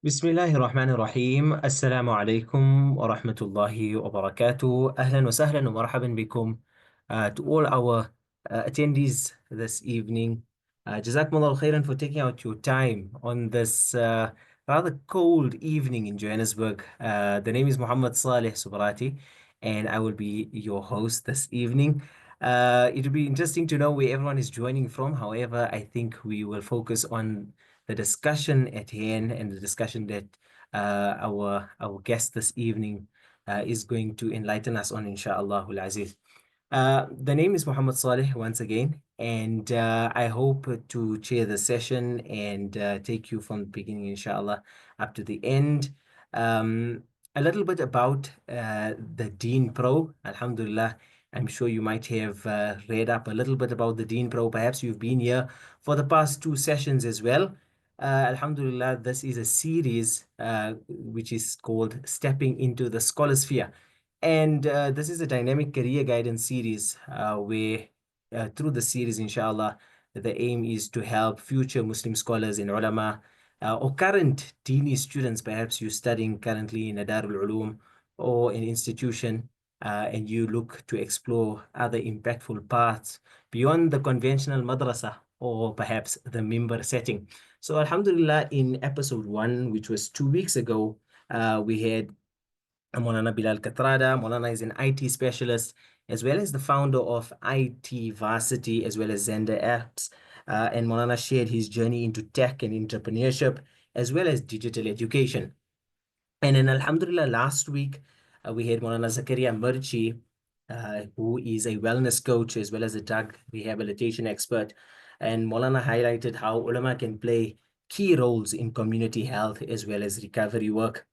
بسم الله الرحمن الرحيم. السلام عليكم ورحمة الله وبركاته. أهلا وسهلا ومرحبا بكم to all our attendees this evening. Jazakumullah khairan for taking out your time on this rather cold evening in Johannesburg. The name is Muhammad Saleh Subrati, and I will be your host this evening. It will be interesting to know where everyone is joining from. However, I think we will focus on the discussion at hand and the discussion that our guest this evening is going to enlighten us on, inshallah aziz. The name is Muhammad Saleh once again, and I hope to chair the session and take you from the beginning, inshallah, up to the end. Um, a little bit about the Dean Pro. Alhamdulillah, I'm sure you might have read up a little bit about the Dean Pro. Perhaps you've been here for the past two sessions as well. Alhamdulillah, this is a series which is called Stepping into the Scholarsphere. And this is a dynamic career guidance series where through the series, inshallah, the aim is to help future Muslim scholars and ulama or current Dini students. Perhaps you're studying currently in a Darul Ulum or an institution and you look to explore other impactful paths beyond the conventional madrasa or perhaps the member setting. So Alhamdulillah, in episode one, which was 2 weeks ago, we had Maulana Bilal Katrada. Maulana is an IT specialist, as well as the founder of IT Varsity, as well as Zenda Apps. And Maulana shared his journey into tech and entrepreneurship, as well as digital education. And then, Alhamdulillah, last week, we had Maulana Zakaria Murchi, who is a wellness coach, as well as a drug rehabilitation expert. And Maulana highlighted how ulama can play key roles in community health, as well as recovery work.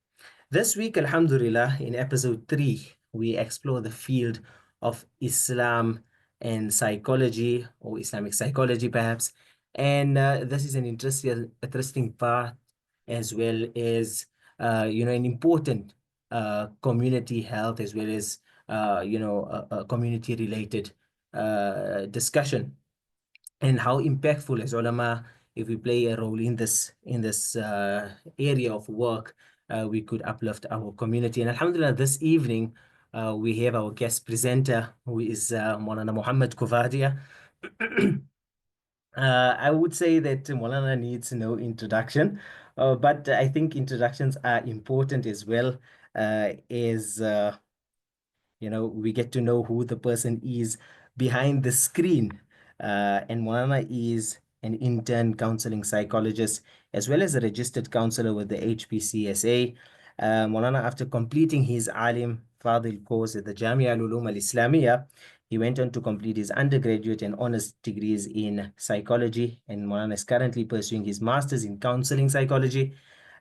This week, Alhamdulillah, in episode 3, we explore the field of Islam and psychology, or Islamic psychology perhaps. And this is an interesting part, as well as, an important community health, as well as, a community-related discussion, and how impactful as ulama, if we play a role in this area of work, we could uplift our community. And Alhamdulillah, this evening we have our guest presenter, who is Maulana Muhammad Coovadia. I would say that Maulana needs no introduction, but I think introductions are important as well, as we get to know who the person is behind the screen. And Moana is an intern counseling psychologist, as well as a registered counselor with the HPCSA. Moana, after completing his Alim Fadil course at the Jamia Al-Ulum Al-Islamiyah, he went on to complete his undergraduate and honors degrees in psychology. And Moana is currently pursuing his master's in counseling psychology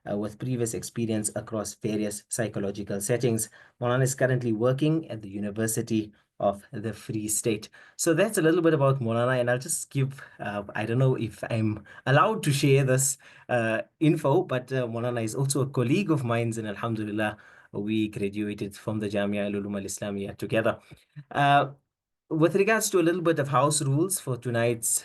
with previous experience across various psychological settings. Maulana is currently working at the University of the Free State. So that's a little bit about Maulana, and I'll just give, I don't know if I'm allowed to share this info, but Maulana is also a colleague of mine, and Alhamdulillah, we graduated from the Jamia Al-Ulum Al-Islamiyah together. Uh, with regards to a little bit of house rules for tonight's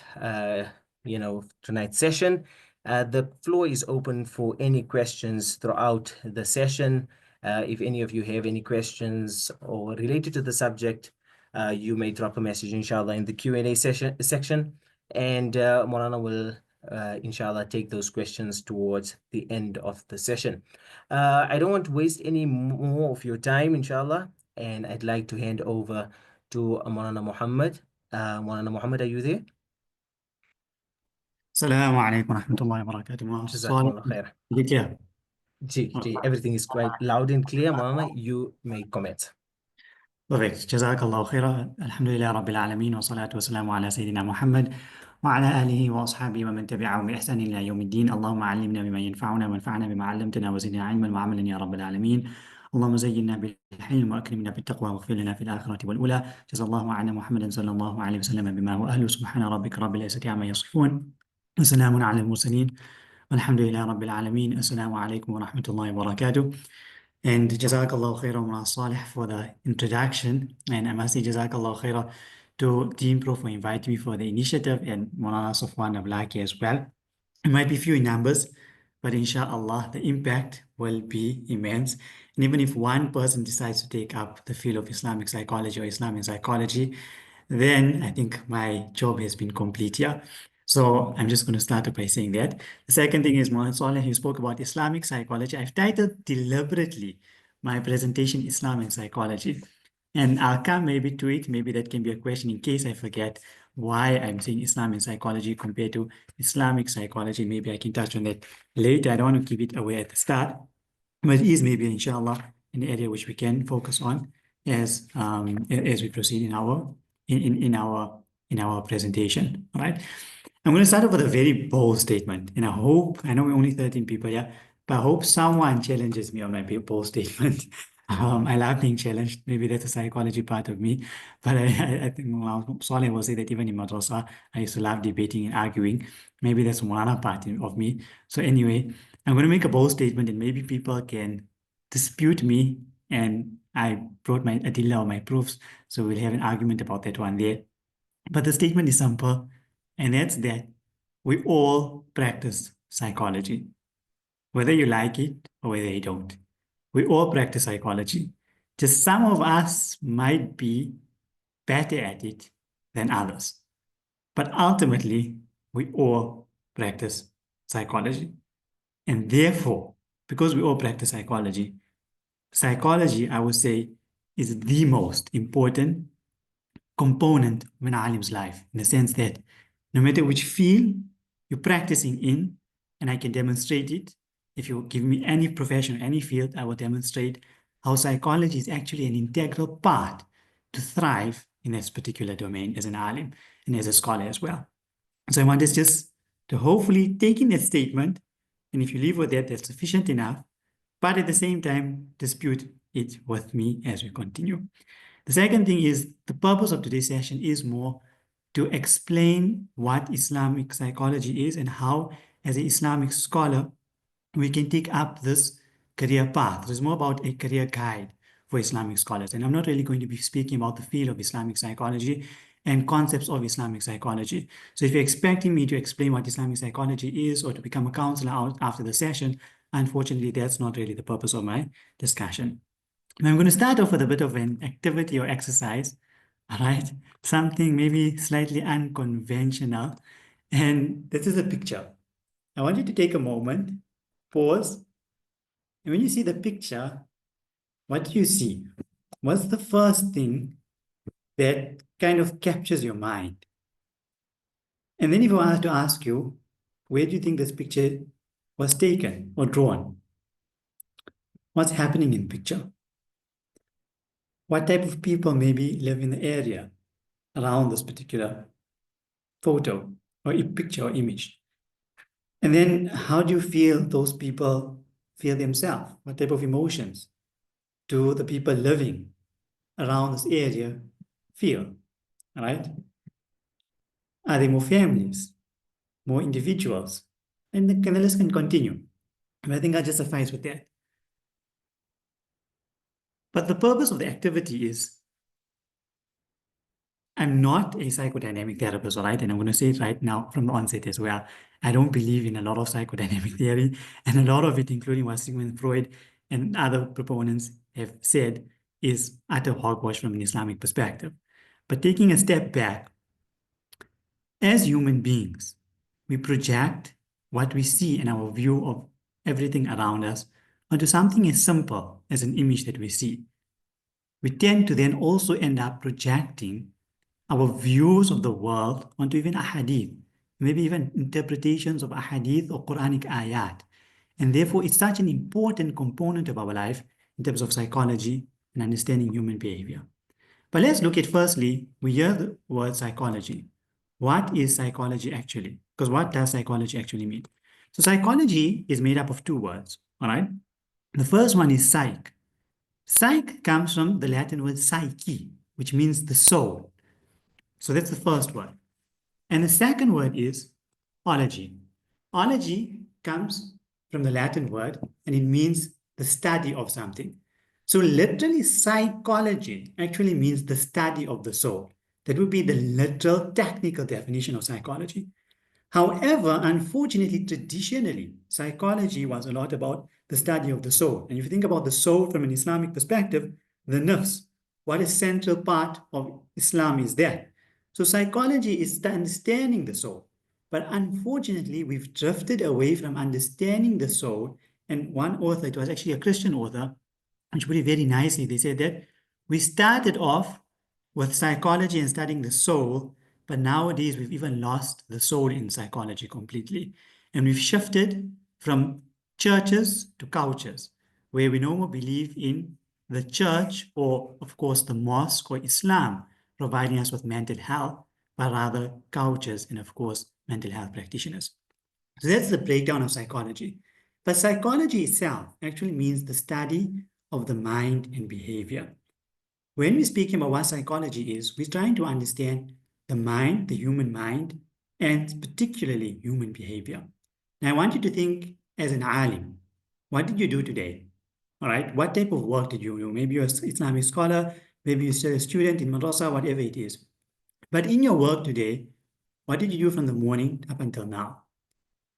session, the floor is open for any questions throughout the session. If any of you have any questions or related to the subject, you may drop a message, inshallah, in the Q&A section, and Morana will, inshallah, take those questions towards the end of the session. I don't want to waste any more of your time, inshallah, and I'd like to hand over to Morana Muhammad. Morana Muhammad, are you there? السلام عليكم ورحمة الله وبركاته. صالح Jazakumullah khair. كيف؟ Everything is quite loud and clear. Morana, you may comment. Perfect. جزاك الله خيرا. الحمد لله رب العالمين والصلاة والسلام على سيدنا محمد وعلى آله وأصحابه ومن تبعهم بإحسان إلى يوم الدين. اللهم علمنا بما ينفعنا وانفعنا بما علمتنا وزدنا علما وعملا يا رب العالمين. اللهم زينا بالحلم وأكرمنا بالتقوى واغفر لنا في الآخرة والأولى. جزا الله عنا محمد صلى الله عليه وسلم بما هو أهله. سبحان ربك رب العزة عما يصفون وسلام على المرسلين والحمد لله رب العالمين. السلام عليكم ورحمة الله وبركاته. And Jazakallah khairan Mullah Salih for the introduction. And I must say Jazakallah khairan to Team Pro for inviting me for the initiative, and Mulana Safwan Ablaki as well. It might be few in numbers, but inshallah, the impact will be immense. And even if one person decides to take up the field of Islamic psychology or Islamic psychology, then I think my job has been complete here. So I'm just going to start off by saying that. The second thing is, Mohammed Saleh, you spoke about Islamic psychology. I've titled deliberately my presentation Islam and psychology. And I'll come maybe to it. Maybe that can be a question in case I forget why I'm saying Islam and psychology compared to Islamic psychology. Maybe I can touch on that later. I don't want to give it away at the start, but it is maybe, inshallah, an area which we can focus on as we proceed in our presentation. All right. I'm going to start off with a very bold statement, and I know we're only 13 people here, but I hope someone challenges me on my bold statement. I love being challenged. Maybe that's a psychology part of me, but I think Saleh will say that even in madrasa, I used to love debating and arguing. Maybe that's one part of me. So anyway, I'm going to make a bold statement, and maybe people can dispute me, and I brought my adilla or my proofs, so we'll have an argument about that one there. But the statement is simple, and that's that we all practice psychology, whether you like it or whether you don't. We all practice psychology. Just some of us might be better at it than others. But ultimately, we all practice psychology. And therefore, because we all practice psychology, psychology, I would say, is the most important component of an alim's life, in the sense that no matter which field you're practicing in, and I can demonstrate it, if you give me any profession, any field, I will demonstrate how psychology is actually an integral part to thrive in this particular domain as an alim and as a scholar as well. So I want us just to hopefully take in that statement, and if you leave with that, that's sufficient enough, but at the same time, dispute it with me as we continue. The second thing is the purpose of today's session is more to explain what Islamic psychology is and how, as an Islamic scholar, we can take up this career path. It's more about a career guide for Islamic scholars. And I'm not really going to be speaking about the field of Islamic psychology and concepts of Islamic psychology. So if you're expecting me to explain what Islamic psychology is or to become a counselor after the session, unfortunately, that's not really the purpose of my discussion. Now I'm going to start off with a bit of an activity or exercise, all right? Something maybe slightly unconventional. And this is a picture. I want you to take a moment, pause, and when you see the picture, what do you see? What's the first thing that kind of captures your mind? And then if I were to ask you, where do you think this picture was taken or drawn? What's happening in picture? What type of people maybe live in the area around this particular photo or picture or image? And then how do you feel those people feel themselves? What type of emotions do the people living around this area feel? All right? Are they more families, more individuals? And the list can continue. And I think I'll just suffice with that. But the purpose of the activity is I'm not a psychodynamic therapist, all right? And I'm going to say it right now from the onset as well. I don't believe in a lot of psychodynamic theory, and a lot of it, including what Sigmund Freud and other proponents have said, is utter hogwash from an Islamic perspective. But taking a step back, as human beings, we project what we see in our view of everything around us onto something as simple as an image that we see. We tend to then also end up projecting our views of the world onto even ahadith, maybe even interpretations of ahadith or Quranic ayat. And therefore, it's such an important component of our life in terms of psychology and understanding human behavior. But let's look at firstly, we hear the word psychology. What is psychology actually? Because what does psychology actually mean? So psychology is made up of two words, all right? The first one is psych. Psych comes from the Latin word psyche, which means the soul. So that's the first word. And the second word is ology. Ology comes from the Latin word and it means the study of something. So literally psychology actually means the study of the soul. That would be the literal technical definition of psychology. However, unfortunately, traditionally, psychology was a lot about the study of the soul. And if you think about the soul from an Islamic perspective, the nafs, what a central part of Islam is that. So psychology is the understanding the soul. But unfortunately, we've drifted away from understanding the soul. And one author, it was actually a Christian author, which put it very nicely. They said that we started off with psychology and studying the soul, but nowadays we've even lost the soul in psychology completely. And we've shifted from churches to cultures, where we no more believe in the church or, of course, the mosque or Islam providing us with mental health, but rather cultures and, of course, mental health practitioners. So that's the breakdown of psychology. But psychology itself actually means the study of the mind and behavior. When we're speaking about what psychology is, we're trying to understand the mind, the human mind, and particularly human behavior. Now, I want you to think as an alim. What did you do today? All right. What type of work did you do? Maybe you're an Islamic scholar, maybe you're still a student in madrasa, whatever it is. But in your work today, what did you do from the morning up until now?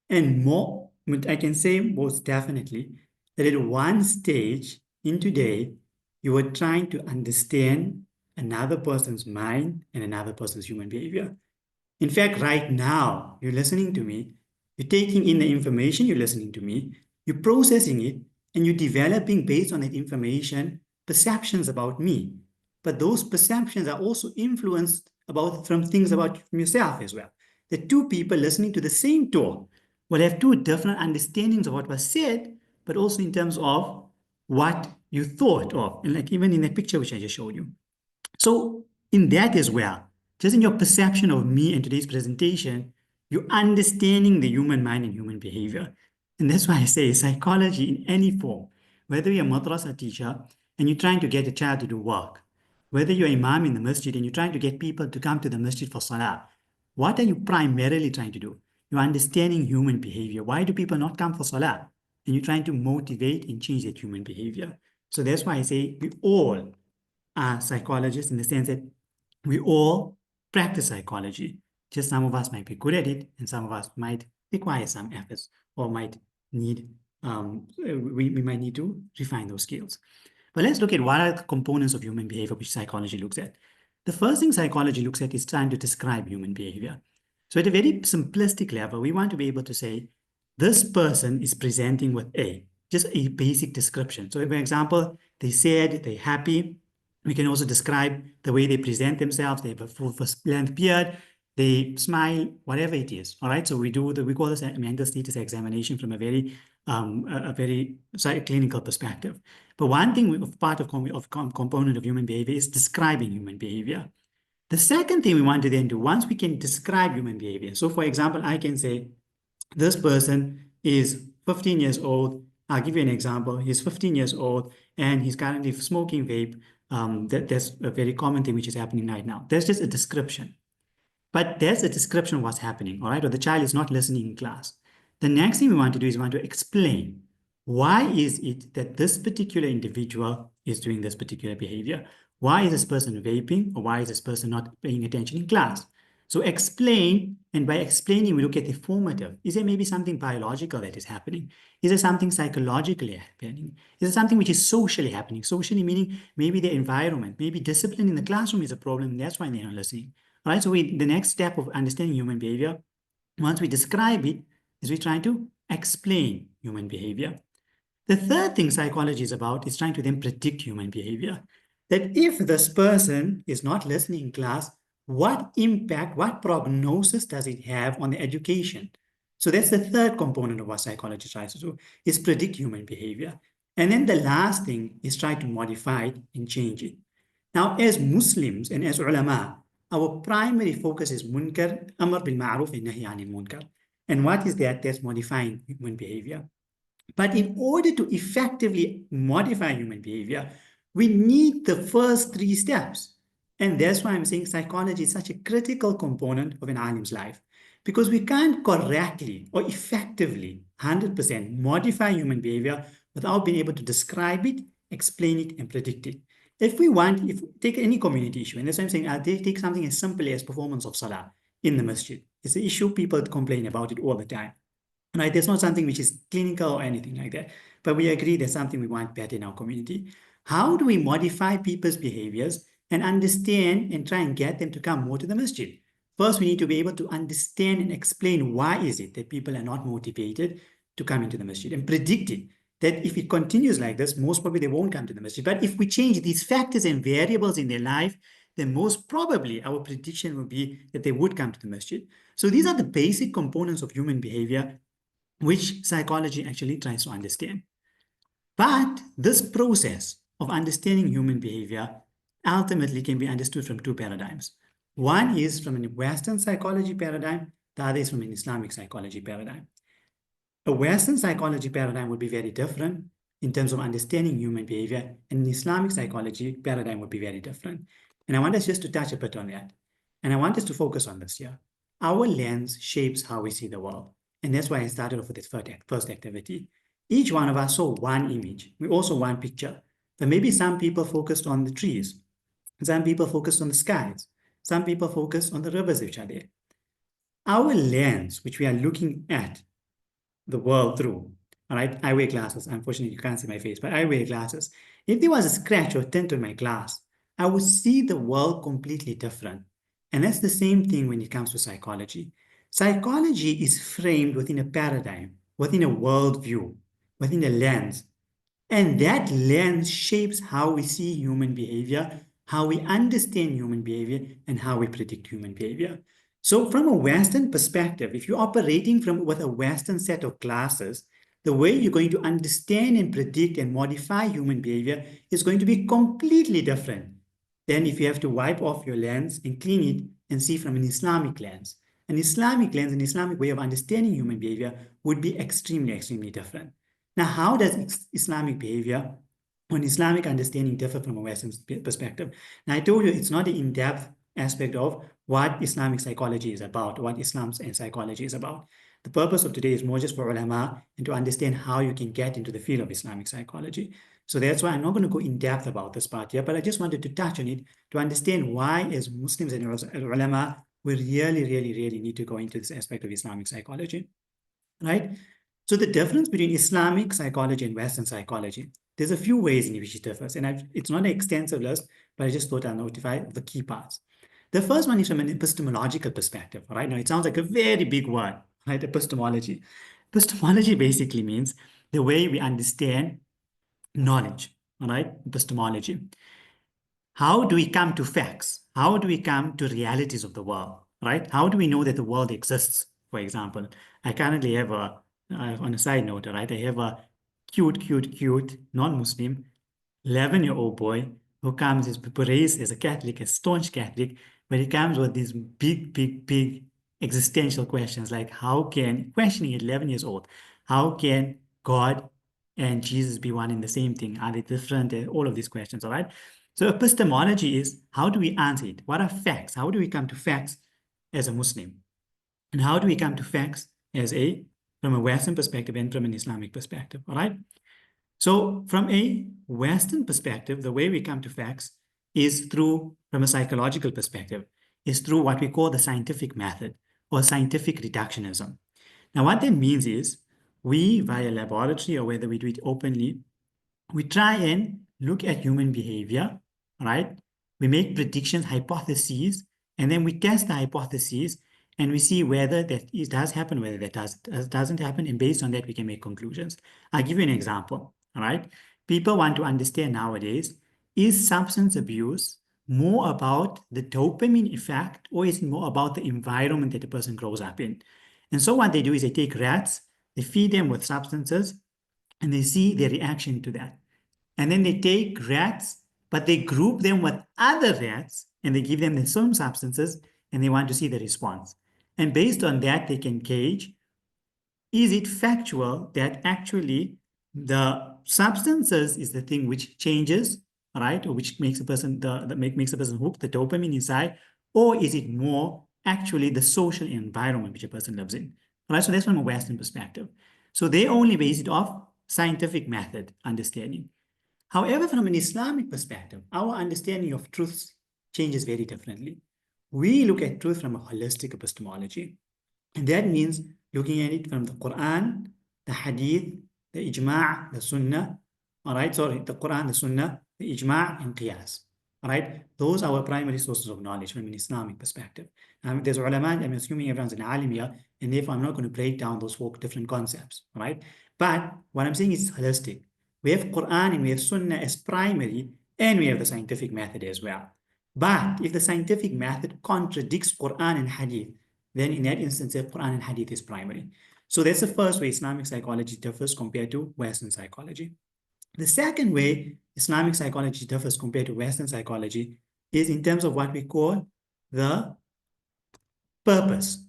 And more, I can say most definitely that at one stage in today, you were trying to understand another person's mind and another person's human behavior. In fact, right now, you're listening to me, you're taking in the information, you're listening to me, you're processing it, and you're developing based on that information perceptions about me. But those perceptions are also influenced about from things about yourself as well. The two people listening to the same talk will have two different understandings of what was said, but also in terms of what you thought of. And like even in that picture which I just showed you. So in that as well, just in your perception of me and today's presentation, you're understanding the human mind and human behavior. And that's why I say psychology in any form, whether you're a madrasa teacher and you're trying to get a child to do work, whether you're imam in the masjid and you're trying to get people to come to the masjid for salah, what are you primarily trying to do? You're understanding human behavior. Why do people not come for salah? And you're trying to motivate and change that human behavior. So that's why I say we all are psychologists in the sense that we all practice psychology. Just some of us might be good at it, and some of us might require some efforts or might need, we might need to refine those skills. But let's look at what are the components of human behavior which psychology looks at. The first thing psychology looks at is trying to describe human behavior. So at a very simplistic level, we want to be able to say, this person is presenting with just a basic description. So for example, they said they're happy. We can also describe the way they present themselves. They have a full length beard. They smile, whatever it is. All right. So we call this a mental status examination from a very clinical perspective. But one thing, part of component of human behavior is describing human behavior. The second thing we want to then do, once we can describe human behavior. So for example, I can say, this person is 15 years old. I'll give you an example. He's 15 years old and he's currently smoking vape. That's a very common thing which is happening right now. There's just a description. But there's a description of what's happening, all right? Or the child is not listening in class. The next thing we want to do is we want to explain why is it that this particular individual is doing this particular behavior? Why is this person vaping or why is this person not paying attention in class? So explain, and by explaining, we look at the formative. Is there maybe something biological that is happening? Is there something psychologically happening? Is there something which is socially happening? Socially meaning maybe the environment, maybe discipline in the classroom is a problem, and that's why they're not listening. All right, so the next step of understanding human behavior, once we describe it, is we try to explain human behavior. The third thing psychology is about is trying to then predict human behavior. That if this person is not listening in class, what impact, what prognosis does it have on the education? So that's the third component of what psychology tries to do, is predict human behavior. And then the last thing is try to modify it and change it. Now, as Muslims and as ulama, our primary focus is munkar, amr bil ma'ruf and nahi anil munkar. And what is that? That's modifying human behavior. But in order to effectively modify human behavior, we need the first three steps. And that's why I'm saying psychology is such a critical component of an alim's life. Because we can't correctly or effectively 100% modify human behavior without being able to describe it, explain it, and predict it. If we take any community issue, and that's why I'm saying, I'll take something as simple as performance of salah in the masjid. It's an issue people complain about it all the time. Right? There's not something which is clinical or anything like that, but we agree there's something we want better in our community. How do we modify people's behaviors and understand and try and get them to come more to the masjid? First, we need to be able to understand and explain why is it that people are not motivated to come into the masjid and predict it. That if it continues like this, most probably they won't come to the masjid. But if we change these factors and variables in their life, then most probably our prediction will be that they would come to the masjid. So these are the basic components of human behavior which psychology actually tries to understand. But this process of understanding human behavior ultimately can be understood from two paradigms. One is from a Western psychology paradigm, the other is from an Islamic psychology paradigm. A Western psychology paradigm would be very different in terms of understanding human behavior, and an Islamic psychology paradigm would be very different. And I want us just to touch a bit on that. And I want us to focus on this here. Our lens shapes how we see the world. And that's why I started off with this first activity. Each one of us saw one image. We also one picture. But maybe some people focused on the trees. Some people focused on the skies. Some people focused on the rivers which are there. Our lens, which we are looking at the world through. All right, I wear glasses. Unfortunately, you can't see my face, but I wear glasses. If there was a scratch or tint on my glass, I would see the world completely different. And that's the same thing when it comes to psychology. Psychology is framed within a paradigm, within a worldview, within a lens. And that lens shapes how we see human behavior, how we understand human behavior, and how we predict human behavior. So from a Western perspective, if you're operating with a Western set of glasses, the way you're going to understand and predict and modify human behavior is going to be completely different than if you have to wipe off your lens and clean it and see from an Islamic lens. An Islamic lens, an Islamic way of understanding human behavior would be extremely, extremely different. Now, how does Islamic behavior or an Islamic understanding differ from a Western perspective? Now, I told you it's not the in-depth aspect of what Islamic psychology is about, what Islam's and psychology is about. The purpose of today is more just for ulama and to understand how you can get into the field of Islamic psychology. So that's why I'm not going to go in depth about this part here, but I just wanted to touch on it to understand why, as Muslims and ulama, we really, really, really need to go into this aspect of Islamic psychology, right? So the difference between Islamic psychology and Western psychology, there's a few ways in which it differs, and it's not an extensive list, but I just thought I'll notify the key parts. The first one is from an epistemological perspective, right? Now, it sounds like a very big word, right? Epistemology. Epistemology basically means the way we understand knowledge, all right? Epistemology. How do we come to facts? How do we come to realities of the world, right? How do we know that the world exists? For example, I currently have on a side note, right? I have a cute, non-Muslim 11-year-old boy who comes, is raised as a Catholic, a staunch Catholic, but he comes with these big existential questions like questioning at 11 years old, how can God and Jesus be one in the same thing? Are they different? All of these questions, all right? So epistemology is how do we answer it? What are facts? How do we come to facts as a Muslim? And how do we come to facts from a Western perspective and from an Islamic perspective, all right? So from a Western perspective, the way we come to facts is from a psychological perspective, is through what we call the scientific method or scientific reductionism. Now, what that means is we, via laboratory or whether we do it openly, we try and look at human behavior, right? We make predictions, hypotheses, and then we test the hypotheses and we see whether that it does happen, whether that doesn't happen, and based on that, we can make conclusions. I'll give you an example, all right? People want to understand nowadays, is substance abuse more about the dopamine effect or is it more about the environment that the person grows up in? And so what they do is they take rats, they feed them with substances, and they see their reaction to that. And then they take rats, but they group them with other rats and they give them the same substances and they want to see the response. And based on that, they can gauge, is it factual that actually the substances is the thing which changes, right? Or which makes a person makes a person hooked, the dopamine inside, or is it more actually the social environment which a person lives in? Right? So that's from a Western perspective. So they only base it off scientific method understanding. However, from an Islamic perspective, our understanding of truths changes very differently. We look at truth from a holistic epistemology. And that means looking at it from the Quran, the Hadith, the Ijma', the Sunnah. All right, sorry, the Quran, the Sunnah, the Ijma', and Qiyas. All right, those are our primary sources of knowledge from an Islamic perspective. There's ulama, I'm assuming everyone's an alim here, and therefore I'm not going to break down those four different concepts. All right, but what I'm saying is holistic. We have Quran and we have Sunnah as primary, and we have the scientific method as well. But if the scientific method contradicts Quran and Hadith, then in that instance, the Quran and Hadith is primary. So that's the first way Islamic psychology differs compared to Western psychology. The second way Islamic psychology differs compared to Western psychology is in terms of what we call the purpose.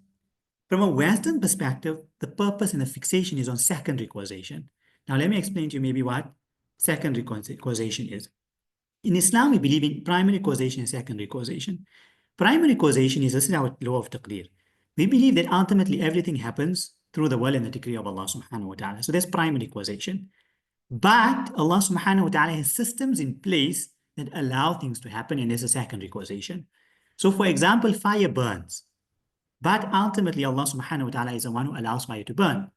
From a Western perspective, the purpose and the fixation is on secondary causation. Now, let me explain to you maybe what secondary causation is. In Islam, we believe in primary causation and secondary causation. Primary causation is, this is our law of taqdeer. We believe that ultimately everything happens through the will and the decree of Allah subhanahu wa ta'ala. So that's primary causation. But Allah subhanahu wa ta'ala has systems in place that allow things to happen, and there's a secondary causation. So for example, fire burns. But ultimately Allah subhanahu wa ta'ala is the one who allows fire to burn.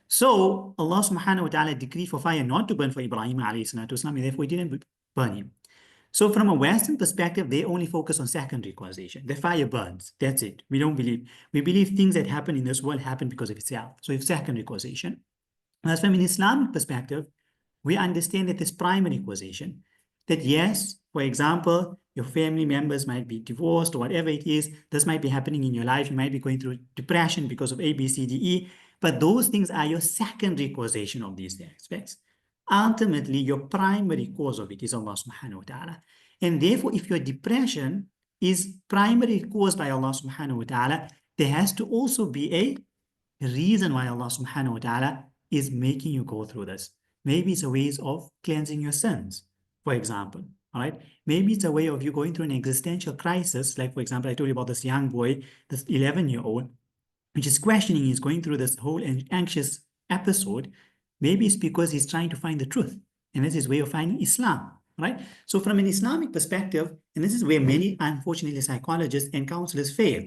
So Allah subhanahu wa ta'ala decreed for fire not to burn for Ibrahim alayhi salatu wasalam, and therefore he didn't burn him. So from a Western perspective, they only focus on secondary causation. The fire burns. That's it. We don't believe. We believe things that happen in this world happen because of itself. So it's secondary causation. As from an Islamic perspective, we understand that there's primary causation. That yes, for example, your family members might be divorced or whatever it is. This might be happening in your life. You might be going through depression because of A, B, C, D, E. But those things are your secondary causation of these aspects. Ultimately, your primary cause of it is Allah subhanahu wa ta'ala. And therefore, if your depression is primarily caused by Allah subhanahu wa ta'ala, there has to also be a reason why Allah subhanahu wa ta'ala is making you go through this. Maybe it's a ways of cleansing your sins, for example. All right. Maybe it's a way of you going through an existential crisis. Like, for example, I told you about this young boy, this 11-year-old, which is questioning, he's going through this whole anxious episode. Maybe it's because he's trying to find the truth, and that's his way of finding Islam, right? So from an Islamic perspective, and this is where many, unfortunately, psychologists and counselors fail.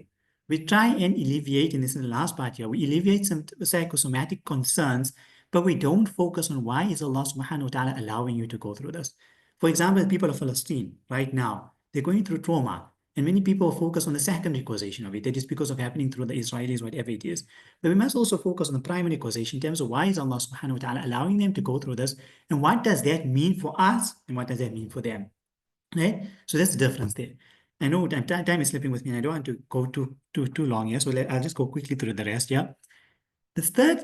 We try and alleviate, and this is the last part here, we alleviate some psychosomatic concerns, but we don't focus on why is Allah subhanahu wa ta'ala allowing you to go through this. For example, the people of Palestine right now, they're going through trauma. And many people focus on the secondary causation of it. That is because of happening through the Israelis, whatever it is. But we must also focus on the primary causation in terms of why is Allah subhanahu wa ta'ala allowing them to go through this, and what does that mean for us, and what does that mean for them, right? So that's the difference there. I know time is slipping with me, and I don't want to go too long here, so I'll just go quickly through the rest, yeah? The third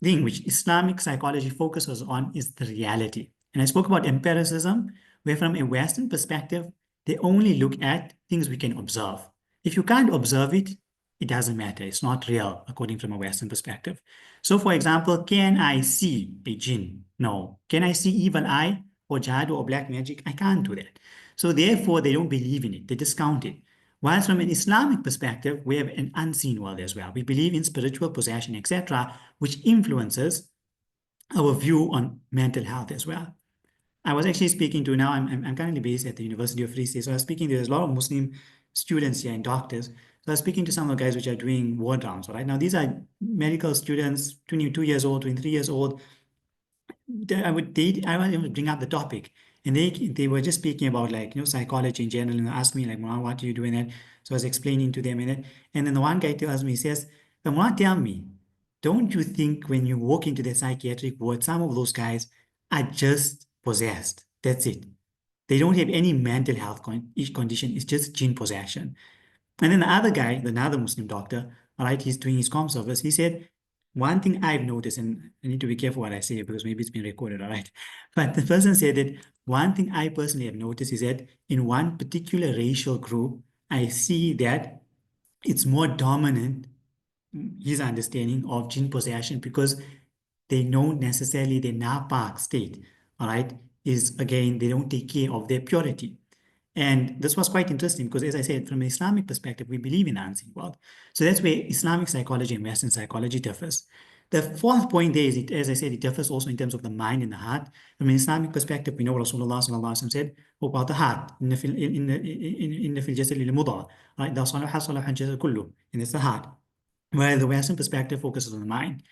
thing which Islamic psychology focuses on is the reality. And I spoke about empiricism, where from a Western perspective, they only look at things we can observe. If you can't observe it, it doesn't matter. It's not real, according from a Western perspective. So, for example, can I see a jinn? No. Can I see evil eye or jadoo or black magic? I can't do that. So, therefore, they don't believe in it. They discount it. Whilst from an Islamic perspective, we have an unseen world as well. We believe in spiritual possession, etc., which influences our view on mental health as well. I was actually speaking to, now I'm currently based at the University of Free State, so I was speaking to, there's a lot of Muslim students here and doctors. So I was speaking to some of the guys which are doing ward rounds, right? Now, these are medical students, 22 years old, 23 years old. I would bring up the topic, and they were just speaking about, like, psychology in general, and asked me like, "Moran, what are you doing that?" So I was explaining to them, and then the one guy tells me, he says, "Moran, tell me, don't you think when you walk into the psychiatric ward, some of those guys are just possessed? That's it. They don't have any mental health condition. It's just jinn possession." And then the other guy, another Muslim doctor, all right, he's doing his comm service. He said, one thing I've noticed, and I need to be careful what I say because maybe it's been recorded, all right. But the person said that one thing I personally have noticed is that in one particular racial group, I see that it's more dominant, his understanding of jinn possession, because they don't necessarily, their napak state, all right, is, again, they don't take care of their purity. And this was quite interesting because, as I said, from an Islamic perspective, we believe in the unseen world. So that's where Islamic psychology and Western psychology differs. The fourth point there is, as I said, it differs also in terms of the mind and the heart. From an Islamic perspective, we know Rasulullah sallallahu alaihi wasallam said about the heart. إن في الجسد مضغة. Right? إذا صلح صلح الجسد كله. And it's the heart. while the Western perspective focuses on the mind.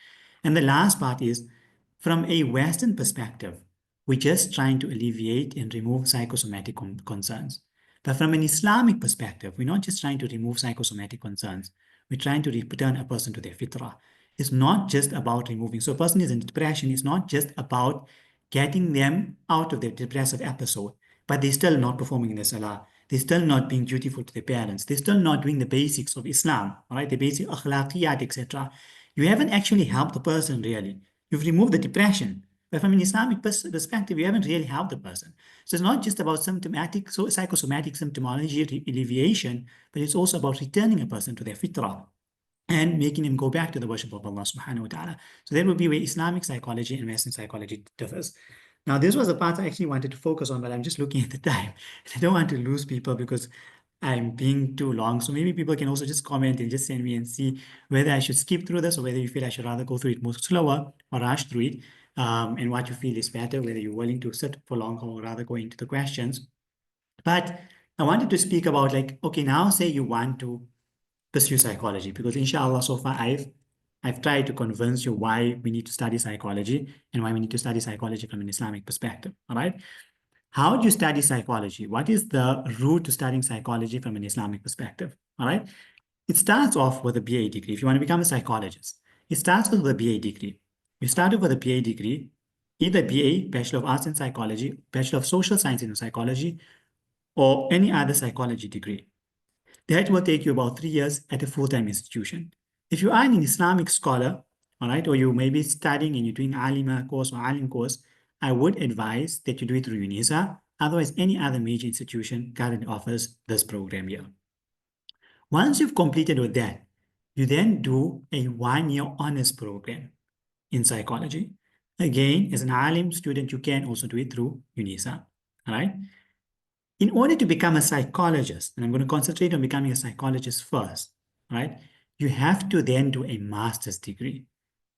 And the last part is from a Western perspective, we're just trying to alleviate and remove psychosomatic concerns. But from an Islamic perspective, we're not just trying to remove psychosomatic concerns, we're trying to return a person to their fitrah. It's not just about removing. So, a person is in depression, it's not just about getting them out of their depressive episode, but they're still not performing in the salah. They're still not being dutiful to their parents. They're still not doing the basics of Islam, all right? The basic akhlaqiyat, etc. You haven't actually helped the person really. You've removed the depression. But from an Islamic perspective, you haven't really helped the person. So it's not just about symptomatic, so psychosomatic symptomology alleviation, but it's also about returning a person to their fitrah and making him go back to the worship of Allah subhanahu wa ta'ala. So that would be where Islamic psychology and Western psychology differs. Now, this was the part I actually wanted to focus on, but I'm just looking at the time. I don't want to lose people because I'm being too long. So maybe people can also just comment and just send me and see whether I should skip through this or whether you feel I should rather go through it more slower or rush through it, and what you feel is better, whether you're willing to sit for long or rather go into the questions. But I wanted to speak about like, okay, now say you want to pursue psychology because inshallah so far I've tried to convince you why we need to study psychology and why we need to study psychology from an Islamic perspective. All right. How do you study psychology? What is the route to studying psychology from an Islamic perspective? All right. It starts off with a BA degree. If you want to become a psychologist, it starts with a BA degree. You start off with a BA degree, either BA, Bachelor of Arts in Psychology, Bachelor of Social Science in Psychology, or any other psychology degree. That will take you about 3 years at a full-time institution. If you are an Islamic scholar, all right, or you may be studying and you're doing Alima course or Alim course, I would advise that you do it through UNISA. Otherwise, any other major institution currently offers this program here. Once you've completed with that, you then do a 1-year honors program in psychology. Again, as an Alim student, you can also do it through UNISA, all right? In order to become a psychologist, and I'm going to concentrate on becoming a psychologist first, right? You have to then do a master's degree.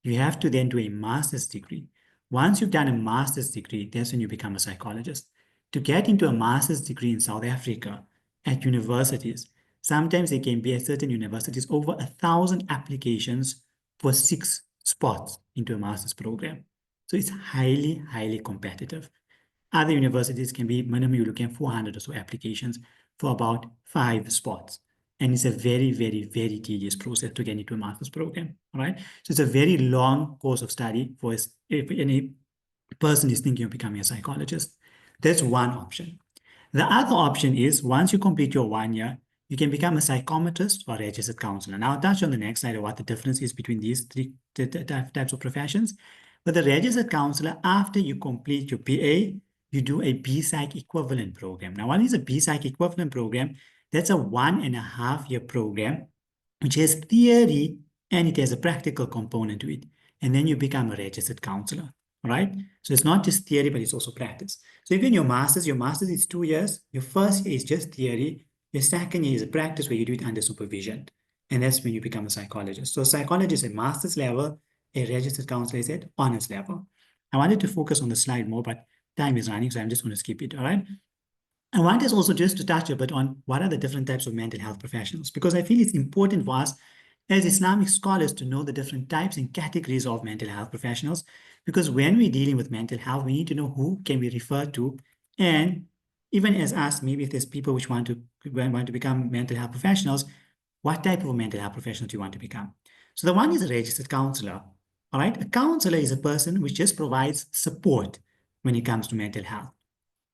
You have to then do a master's degree. Once you've done a master's degree, that's when you become a psychologist. To get into a master's degree in South Africa at universities, sometimes there can be at certain universities over 1,000 applications for 6 spots into a master's program. So it's highly, highly competitive. Other universities can be minimum, you're looking at 400 or so applications for about 5 spots. And it's a very, very, very tedious process to get into a master's program. All right. So it's a very long course of study for if any person is thinking of becoming a psychologist. That's one option. The other option is once you complete your 1 year, you can become a psychometrist or registered counselor. Now, I'll touch on the next slide of what the difference is between these three types of professions. But the registered counselor, after you complete your PA, you do a B-Psych equivalent program. Now, what is a B-Psych equivalent program? That's a 1.5-year program, which has theory and it has a practical component to it. And then you become a registered counselor, all right? So it's not just theory, but it's also practice. So even your master's is 2 years. Your first year is just theory. Your second year is a practice where you do it under supervision. And that's when you become a psychologist. So psychologist at master's level, a registered counselor is at honors level. I wanted to focus on the slide more, but time is running, so I'm just going to skip it, all right? I want us also just to touch a bit on what are the different types of mental health professionals, because I feel it's important for us as Islamic scholars to know the different types and categories of mental health professionals, because when we're dealing with mental health, we need to know who can we refer to, and even as us, maybe if there's people which want to become mental health professionals, what type of a mental health professional do you want to become? So the one is a registered counselor. All right, a counselor is a person which just provides support when it comes to mental health.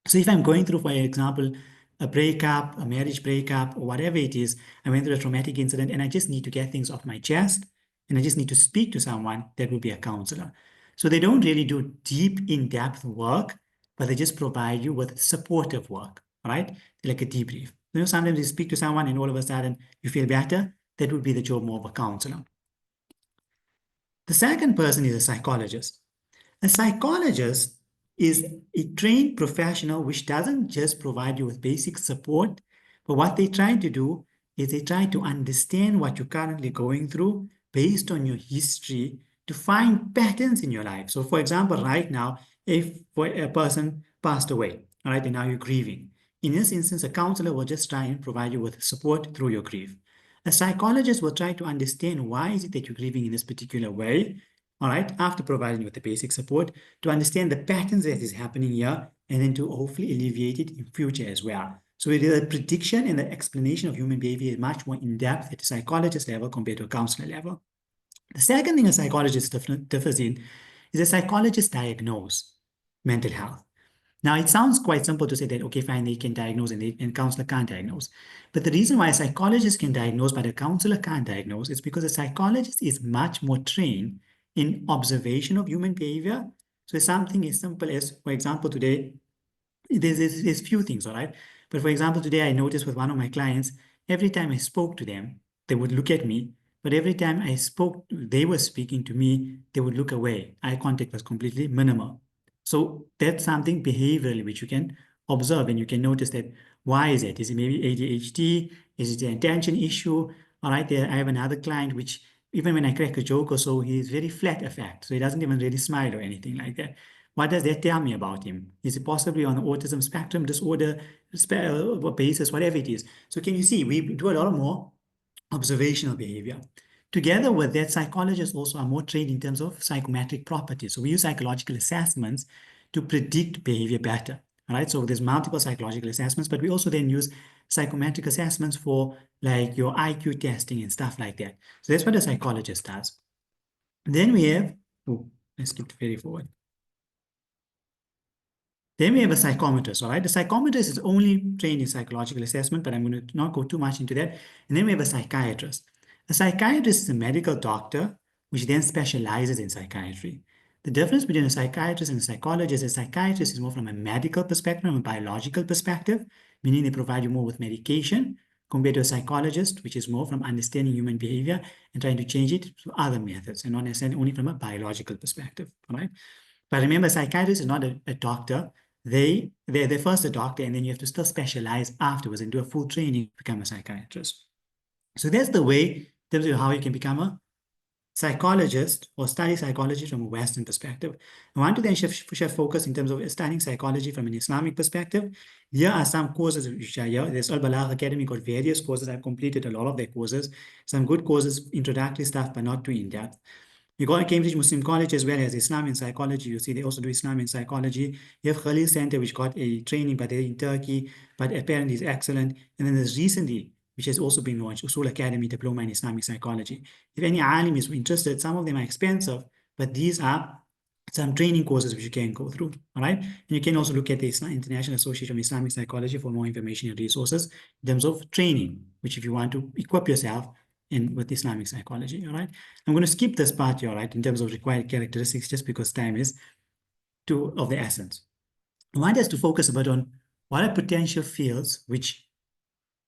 So if I'm going through, for example, a breakup, a marriage breakup, or whatever it is, I went through a traumatic incident and I just need to get things off my chest and I just need to speak to someone, that would be a counselor. So they don't really do deep, in-depth work, but they just provide you with supportive work, right? Like a debrief. You know, sometimes you speak to someone and all of a sudden you feel better. That would be the job more of a counselor. The second person is a psychologist. A psychologist is a trained professional which doesn't just provide you with basic support, but what they try to do is they try to understand what you're currently going through based on your history to find patterns in your life. So, for example, right now, if a person passed away, all right, and now you're grieving, in this instance, a counselor will just try and provide you with support through your grief. A psychologist will try to understand why is it that you're grieving in this particular way, all right, after providing you with the basic support, to understand the patterns that is happening here, and then to hopefully alleviate it in future as well. So the prediction and the explanation of human behavior is much more in-depth at the psychologist level compared to a counselor level. The second thing a psychologist differs in is a psychologist diagnose mental health. Now, it sounds quite simple to say that, okay, fine, they can diagnose and counselor can't diagnose. But the reason why a psychologist can diagnose but a counselor can't diagnose is because a psychologist is much more trained in observation of human behavior. So something as simple as, for example, today, there's few things, all right? But for example, today I noticed with one of my clients, every time I spoke to them, they would look at me, but every time I spoke, they were speaking to me, they would look away. Eye contact was completely minimal. So that's something behaviorally which you can observe and you can notice that why is it? Is it maybe ADHD? Is it an attention issue? All right, there I have another client which even when I crack a joke or so, he's very flat affect. So he doesn't even really smile or anything like that. What does that tell me about him? Is it possibly on the autism spectrum disorder basis, whatever it is? So can you see, we do a lot more observational behavior. Together with that, psychologists also are more trained in terms of psychometric properties. So we use psychological assessments to predict behavior better. All right, so there's multiple psychological assessments, but we also then use psychometric assessments for like your IQ testing and stuff like that. So that's what a psychologist does. Then we have, oh, I skipped very forward. Then we have a psychometrist, all right? The psychometrist is only trained in psychological assessment, but I'm going to not go too much into that. And then we have a psychiatrist. A psychiatrist is a medical doctor, which then specializes in psychiatry. The difference between a psychiatrist and a psychologist is a psychiatrist is more from a medical perspective, from a biological perspective, meaning they provide you more with medication, compared to a psychologist, which is more from understanding human behavior and trying to change it through other methods, and not necessarily only from a biological perspective, all right? But remember, a psychiatrist is not a doctor. They're first a doctor, and then you have to still specialize afterwards and do a full training to become a psychiatrist. So that's the way in terms of how you can become a psychologist or study psychology from a Western perspective. I want to then shift focus in terms of studying psychology from an Islamic perspective. Here are some courses which are here. There's Al-Balagh Academy got various courses. I've completed a lot of their courses. Some good courses, introductory stuff, but not too in-depth. You go to Cambridge Muslim College as well as Islam and psychology. You see, they also do Islam and psychology. You have Khalil Center, which got a training, but they're in Turkey, but apparently is excellent. And then there's recently, which has also been launched, Usul Academy Diploma in Islamic Psychology. If any alim is interested, some of them are expensive, but these are some training courses which you can go through, all right? And you can also look at the International Association of Islamic Psychology for more information and resources in terms of training, which if you want to equip yourself in with Islamic psychology, all right? I'm going to skip this part here, all right, in terms of required characteristics, just because time is of the essence. I want us to focus a bit on what are potential fields which,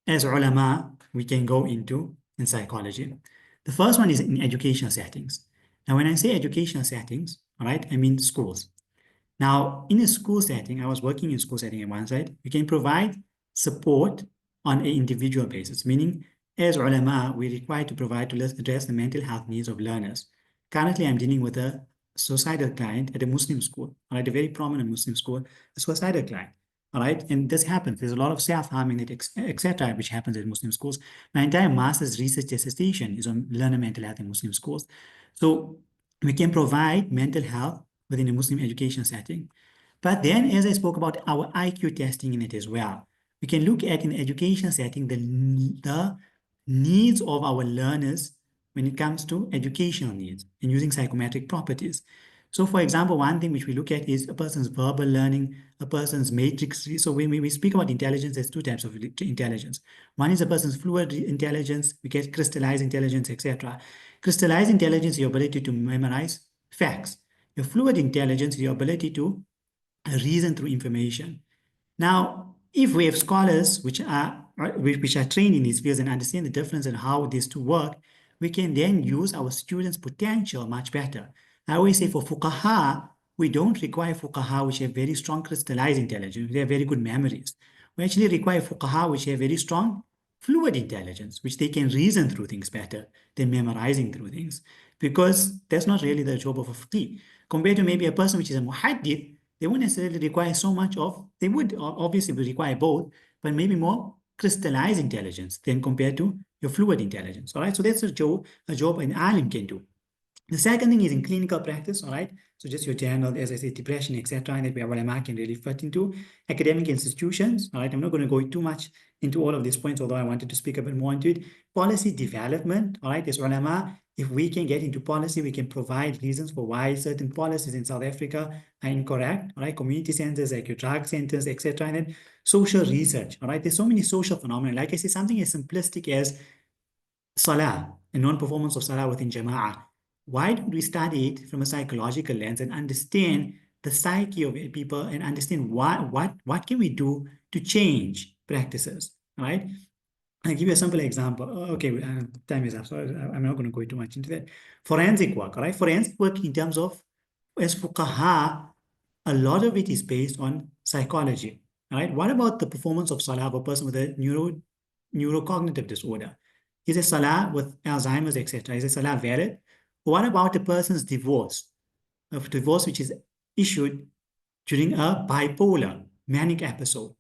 as ulama, we can go into in psychology. The first one is in educational settings. Now, when I say educational settings, all right, I mean schools. Now, in a school setting, I was working in school setting at one side, we can provide support on an individual basis, meaning as ulama, we're required to provide to address the mental health needs of learners. Currently, I'm dealing with a suicidal client at a Muslim school, all right, a very prominent Muslim school, a suicidal client, all right, and this happens. There's a lot of self-harming, etc., which happens at Muslim schools. My entire master's research dissertation is on learner mental health in Muslim schools. So we can provide mental health within a Muslim education setting. But then, as I spoke about our IQ testing in it as well, we can look at in the education setting the needs of our learners when it comes to educational needs and using psychometric properties. So, for example, one thing which we look at is a person's verbal learning, a person's matrix. So, when we speak about intelligence, there's two types of intelligence. One is a person's fluid intelligence, we get crystallized intelligence, etc. Crystallized intelligence is your ability to memorize facts. Your fluid intelligence is your ability to reason through information. Now, if we have scholars which are trained in these fields and understand the difference and how these two work, we can then use our students' potential much better. I always say for fuqaha, we don't require fuqaha which have very strong crystallized intelligence. They have very good memories. We actually require fuqaha which have very strong fluid intelligence, which they can reason through things better than memorizing through things, because that's not really the job of a faqih. Compared to maybe a person which is a muhaddith, they won't necessarily require so much of, they would obviously require both, but maybe more crystallized intelligence than compared to your fluid intelligence. All right. So that's a job an alim can do. The second thing is in clinical practice, all right? So just your general, as I said, depression, etc., and that where ulama can really fit into academic institutions, all right? I'm not going to go too much into all of these points, although I wanted to speak a bit more into it. Policy development, all right? As ulama, if we can get into policy, we can provide reasons for why certain policies in South Africa are incorrect, all right? Community centers, like your drug centers, etc., and then social research, all right? There's so many social phenomena. Like I said, something as simplistic as Salah, a non-performance of Salah within Jama'ah. Why don't we study it from a psychological lens and understand the psyche of people and understand what can we do to change practices, right? I'll give you a simple example. Okay, time is up, so I'm not going to go too much into that. Forensic work, all right? Forensic work in terms of, as fuqaha, a lot of it is based on psychology, all right? What about the performance of salah of a person with a neurocognitive disorder? Is a salah with Alzheimer's, etc.? Is a salah valid? What about a person's divorce? A divorce which is issued during a bipolar manic episode.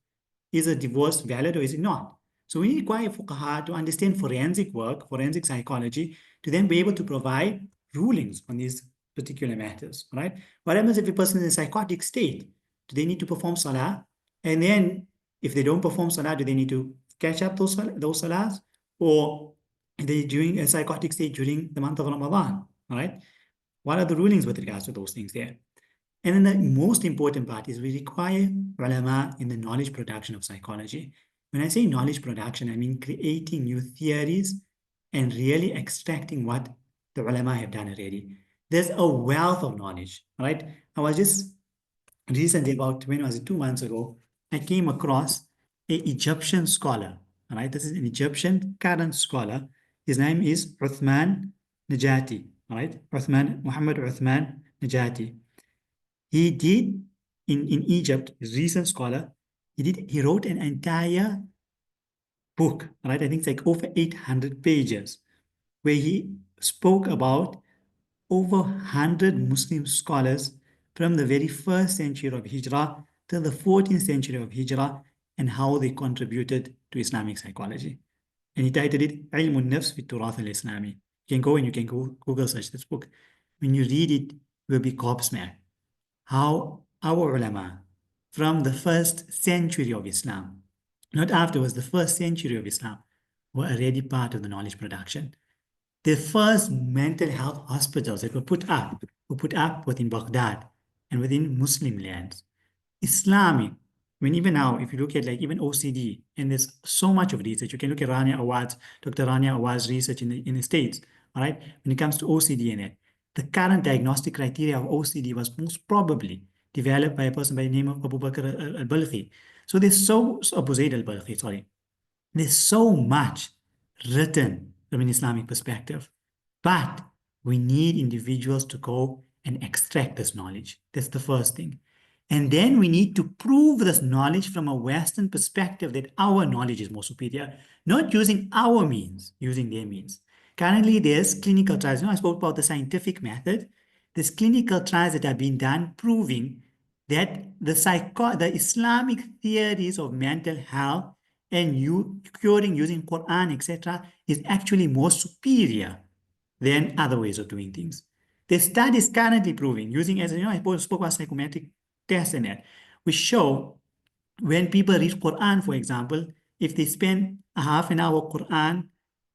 Is a divorce valid or is it not? So we require fuqaha to understand forensic work, forensic psychology, to then be able to provide rulings on these particular matters, right? What happens if a person is in a psychotic state? Do they need to perform salah? And then if they don't perform salah, do they need to catch up those salahs? Or are they during a psychotic state during the month of Ramadan, all right? What are the rulings with regards to those things there? And then the most important part is we require ulama in the knowledge production of psychology. When I say knowledge production, I mean creating new theories and really extracting what the ulama have done already. There's a wealth of knowledge, right? I was just recently, about, when was it, 2 months ago, I came across an Egyptian scholar, all right? This is an Egyptian current scholar. His name is Uthman Najati, all right? Muhammad Uthman Najati. He did in Egypt, a recent scholar, he wrote an entire book, right? I think it's like over 800 pages, where he spoke about over 100 Muslim scholars from the very first century of Hijrah till the 14th century of Hijrah and how they contributed to Islamic psychology. And he titled it Ilm al-Nafs fi Turath al-Islami. You can go and you can Google search this book. When you read it, you'll be gobsmacked how our ulama from the first century of Islam, not afterwards, the first century of Islam, were already part of the knowledge production. The first mental health hospitals that were put up within Baghdad and within Muslim lands. Islamic, I mean, even now, if you look at like even OCD, and there's so much of research, you can look at Dr. Rania Awad's research in the States, all right? When it comes to OCD and it, the current diagnostic criteria of OCD was most probably developed by a person by the name of Abu Bakr al-Balkhi. So Abu Zayd al-Balkhi, sorry. There's so much written from an Islamic perspective, but we need individuals to go and extract this knowledge. That's the first thing. And then we need to prove this knowledge from a Western perspective that our knowledge is more superior, not using our means, using their means. Currently, there's clinical trials. I spoke about the scientific method. There's clinical trials that have been done proving that the Islamic theories of mental health and you curing using Quran, etc., is actually more superior than other ways of doing things. The studies currently proving, using, as you know, I spoke about psychometric tests in it, which show when people read Quran, for example, if they spend a half an hour Quran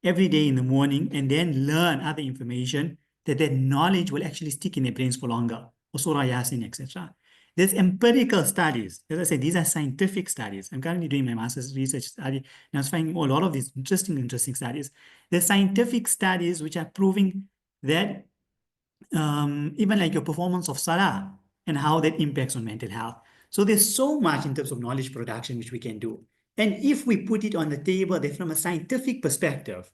every day in the morning and then learn other information, that knowledge will actually stick in their brains for longer, or Surah Yasin, etc. There's empirical studies. As I said, these are scientific studies. I'm currently doing my master's research study, and I was finding a lot of these interesting studies. There's scientific studies which are proving that even like your performance of salah and how that impacts on mental health. So there's so much in terms of knowledge production which we can do. And if we put it on the table, that from a scientific perspective,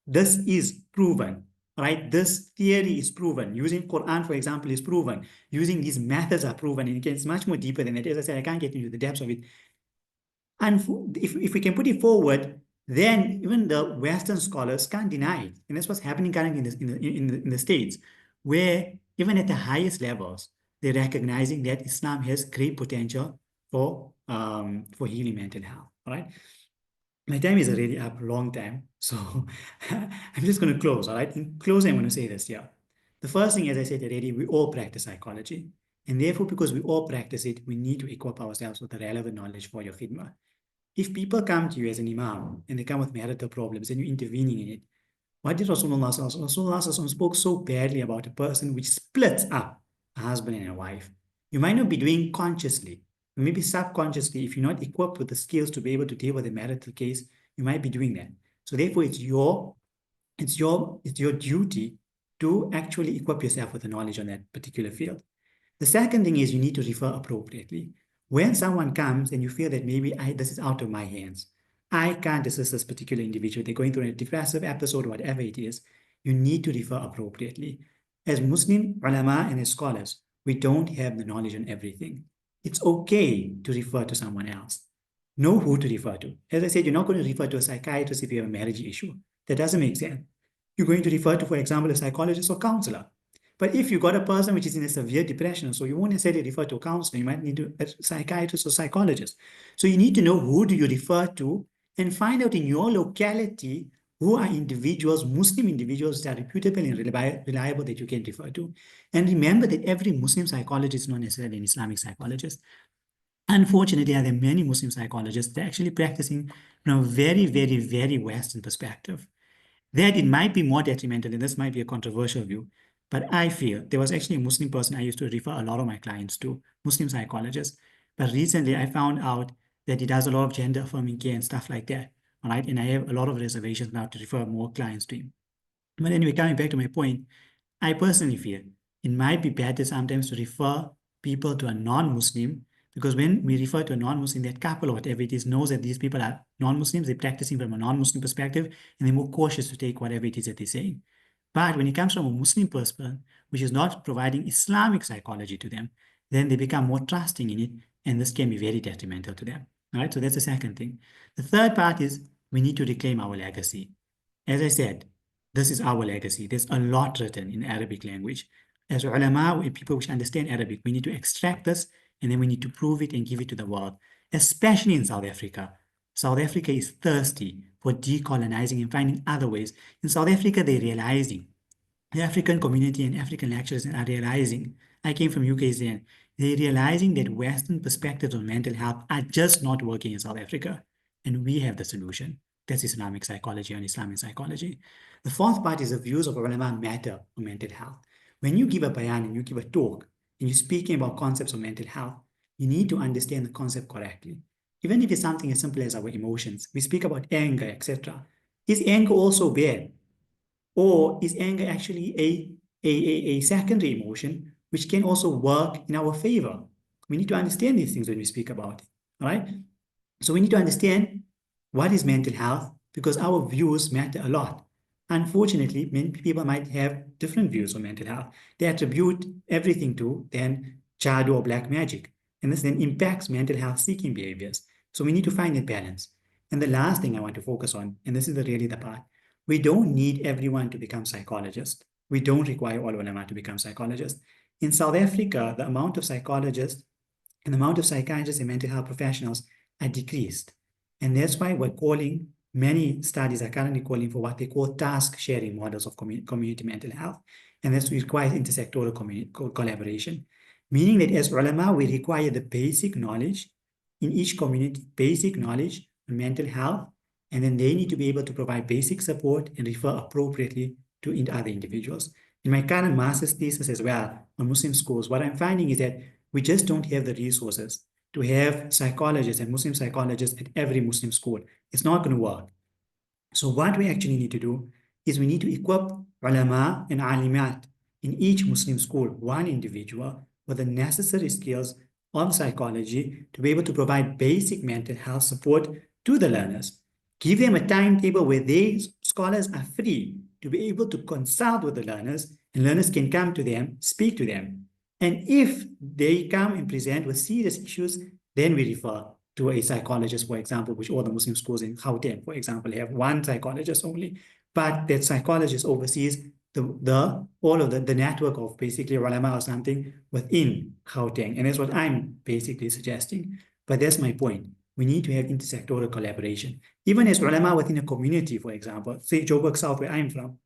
this is proven, right? This theory is proven. Using Quran, for example, is proven. Using these methods are proven. And it gets much more deeper than that. As I said, I can't get into the depths of it. And if we can put it forward, then even the Western scholars can't deny it. And that's what's happening currently in the States, where even at the highest levels, they're recognizing that Islam has great potential for healing mental health, right? My time is already up a long time. So I'm just going to close. All right. In closing, I'm going to say this here. The first thing, as I said already, we all practice psychology. And therefore, because we all practice it, we need to equip ourselves with the relevant knowledge for your khidmah. If people come to you as an imam and they come with marital problems and you're intervening in it, what did Rasulullah SAW? Rasulullah SAW spoke so badly about a person which splits up a husband and a wife. You might not be doing consciously, maybe subconsciously, if you're not equipped with the skills to be able to deal with a marital case, you might be doing that. So therefore, it's your duty to actually equip yourself with the knowledge on that particular field. The second thing is you need to refer appropriately. When someone comes and you feel that maybe this is out of my hands, I can't assist this particular individual, they're going through a depressive episode, whatever it is, you need to refer appropriately. As Muslim ulama and as scholars, we don't have the knowledge on everything. It's okay to refer to someone else. Know who to refer to. As I said, you're not going to refer to a psychiatrist if you have a marriage issue. That doesn't make sense. You're going to refer to, for example, a psychologist or counselor. But if you got a person which is in a severe depression, so you won't necessarily refer to a counselor, you might need to a psychiatrist or psychologist. So you need to know who do you refer to and find out in your locality who are individuals, Muslim individuals that are reputable and reliable that you can refer to. And remember that every Muslim psychologist is not necessarily an Islamic psychologist. Unfortunately, there are many Muslim psychologists that are actually practicing from a very, very, very Western perspective. That it might be more detrimental, and this might be a controversial view, but I feel there was actually a Muslim person I used to refer a lot of my clients to, Muslim psychologist. But recently I found out that he does a lot of gender affirming care and stuff like that. All right. And I have a lot of reservations now to refer more clients to him. But anyway, coming back to my point, I personally feel it might be better sometimes to refer people to a non-Muslim because when we refer to a non-Muslim, that couple or whatever it is knows that these people are non-Muslims, they're practicing from a non-Muslim perspective, and they're more cautious to take whatever it is that they're saying. But when it comes from a Muslim person, which is not providing Islamic psychology to them, then they become more trusting in it, and this can be very detrimental to them. All right, so that's the second thing. The third part is we need to reclaim our legacy. As I said, this is our legacy. There's a lot written in Arabic language. As ulama and people which understand Arabic, we need to extract this and then we need to prove it and give it to the world, especially in South Africa. South Africa is thirsty for decolonizing and finding other ways. In South Africa, they're realizing the African community and African lecturers are realizing, I came from UKZN, they're realizing that Western perspectives on mental health are just not working in South Africa. And we have the solution. That's Islamic psychology and Islamic psychology. The fourth part is the views of ulama matter on mental health. When you give a bayan and you give a talk and you're speaking about concepts of mental health, you need to understand the concept correctly. Even if it's something as simple as our emotions, we speak about anger, etc. Is anger also bad? Or is anger actually a secondary emotion which can also work in our favor? We need to understand these things when we speak about it. All right. So we need to understand what is mental health because our views matter a lot. Unfortunately, many people might have different views on mental health. They attribute everything to then jadoo or black magic. And this then impacts mental health seeking behaviors. So we need to find that balance. And the last thing I want to focus on, and this is really the part, we don't need everyone to become psychologists. We don't require all ulama to become psychologists. In South Africa, the amount of psychologists and the amount of psychiatrists and mental health professionals are decreased. And that's why we're calling, many studies are currently calling for what they call task sharing models of community mental health. And this requires intersectoral collaboration, meaning that as ulama, we require the basic knowledge in each community, basic knowledge on mental health, and then they need to be able to provide basic support and refer appropriately to other individuals. In my current master's thesis as well on Muslim schools, what I'm finding is that we just don't have the resources to have psychologists and Muslim psychologists at every Muslim school. It's not going to work. So what we actually need to do is we need to equip ulama and alimat in each Muslim school, one individual with the necessary skills of psychology to be able to provide basic mental health support to the learners. Give them a timetable where these scholars are free to be able to consult with the learners and learners can come to them, speak to them. And if they come and present with serious issues, then we refer to a psychologist, for example, which all the Muslim schools in Gauteng, for example, have one psychologist only, but that psychologist oversees all of the network of basically ulama or something within Gauteng. And that's what I'm basically suggesting. But that's my point. we need to have intersectoral collaboration. Even as ulama within a community, for example, say Joburg South, where I'm from,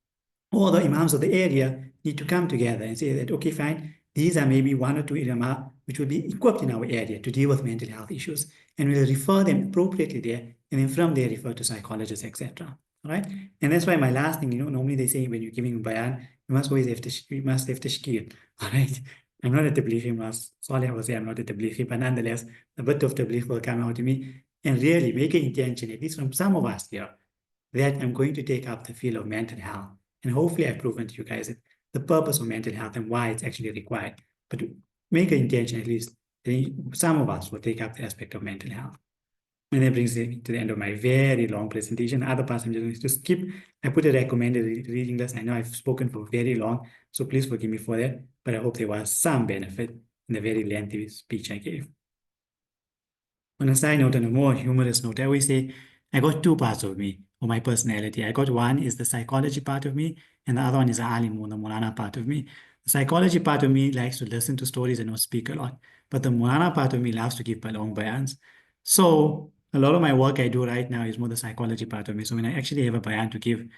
all the imams of the area need to come together and say that, okay, fine, these are maybe one or two ulama which will be equipped in our area to deal with mental health issues, and we'll refer them appropriately there, and then from there refer to psychologists, etc. All right, and that's why my last thing, normally they say when you're giving a bayan, you must have tashkil. All right, I'm not a tablighi, Mas Saleh will say I'm not a tablighi, but nonetheless, a bit of tabligh will come out to me, and really make an intention, at least from some of us here, that I'm going to take up the field of mental health. And hopefully I've proven to you guys that the purpose of mental health and why it's actually required. But to make an intention, at least some of us will take up the aspect of mental health. And that brings me to the end of my very long presentation. Other parts I'm just going to skip. I put a recommended reading list. I know I've spoken for very long, so please forgive me for that. But I hope there was some benefit in the very lengthy speech I gave. On a side note, on a more humorous note, I always say I got two parts of me, or my personality. I got one is the psychology part of me, and the other one is the alim or the Mulana part of me. The psychology part of me likes to listen to stories and not speak a lot, but the Mulana part of me loves to give long bayans. So a lot of my work I do right now is more the psychology part of me. So when I actually have a bayan to give,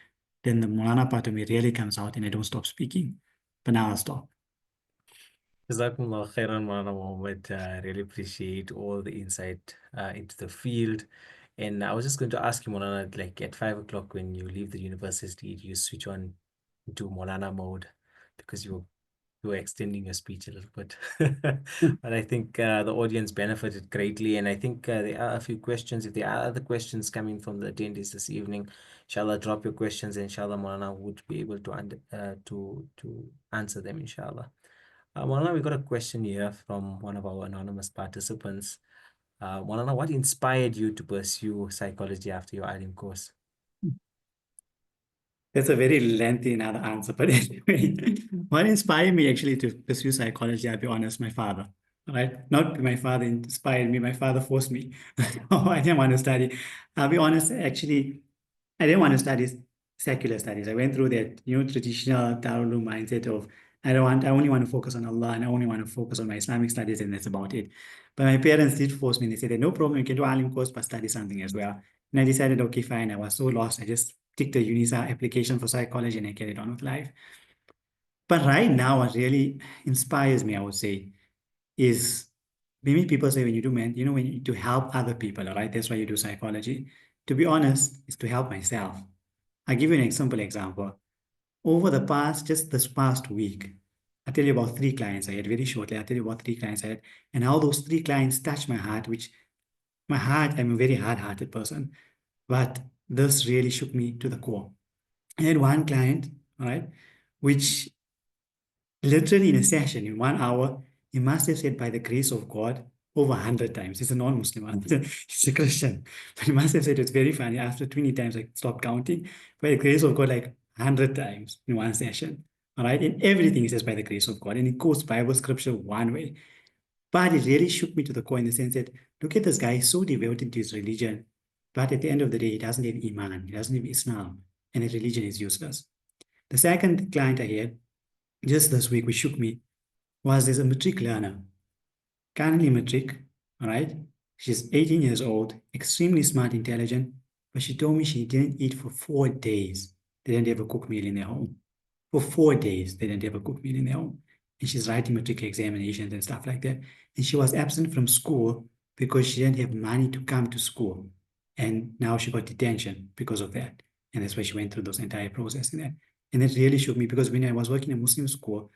then the Mulana part of me really comes out and I don't stop speaking. But now I'll stop. Jazakumullah khairan, Maulana Mohammed. I really appreciate all the insight into the field. And I was just going to ask you, Maulana, like at 5 o'clock when you leave the university, do you switch on into Maulana mode because you were extending your speech a little bit. But I think the audience benefited greatly. And I think there are a few questions. If there are other questions coming from the attendees this evening, inshallah, drop your questions. And inshallah, Maulana would be able to answer them, inshallah. Maulana, we got a question here from one of our anonymous participants. Maulana, what inspired you to pursue psychology after your ILM course? That's a very lengthy another answer, but anyway, what inspired me actually to pursue psychology, I'll be honest, my father, right? Not my father inspired me, my father forced me. I didn't want to study. I'll be honest, actually, I didn't want to study secular studies. I went through that, traditional Darul mindset of I only want to focus on Allah and I only want to focus on my Islamic studies and that's about it. But my parents did force me and they said, no problem, you can do Alim course, but study something as well. And I decided, okay, fine. I was so lost. I just ticked the UNISA application for psychology and I carried on with life. But right now, what really inspires me, I would say, is maybe people say when you do when you to help other people, all right? That's why you do psychology. To be honest, it's to help myself. I'll give you an example. Over the past, just this past week, I'll tell you about three clients I had very shortly. I'll tell you about three clients I had and how those three clients touched my heart, which my heart, I'm a very hard-hearted person, but this really shook me to the core. I had one client, all right, which literally in a session, in 1 hour, he must have said by the grace of God over 100 times. He's a non-Muslim, he's a Christian, but he must have said it's very funny. After 20 times, I stopped counting. By the grace of God, like 100 times in one session. All right, in everything he says by the grace of God, and he quotes Bible scripture one way. But it really shook me to the core in the sense that look at this guy, he's so devoted to his religion, but at the end of the day, he doesn't have Iman, he doesn't have Islam, and his religion is useless. The second client I had just this week, which shook me, was there's a matric learner, currently matric, all right? She's 18 years old, extremely smart, intelligent, but she told me she didn't eat for 4 days. They didn't have a cooked meal in their home. For 4 days, they didn't have a cooked meal in their home. And she's writing matric examinations and stuff like that. And she was absent from school because she didn't have money to come to school. And now she got detention because of that. And that's why she went through those entire process and that. And it really shook me because when I was working in a Muslim school,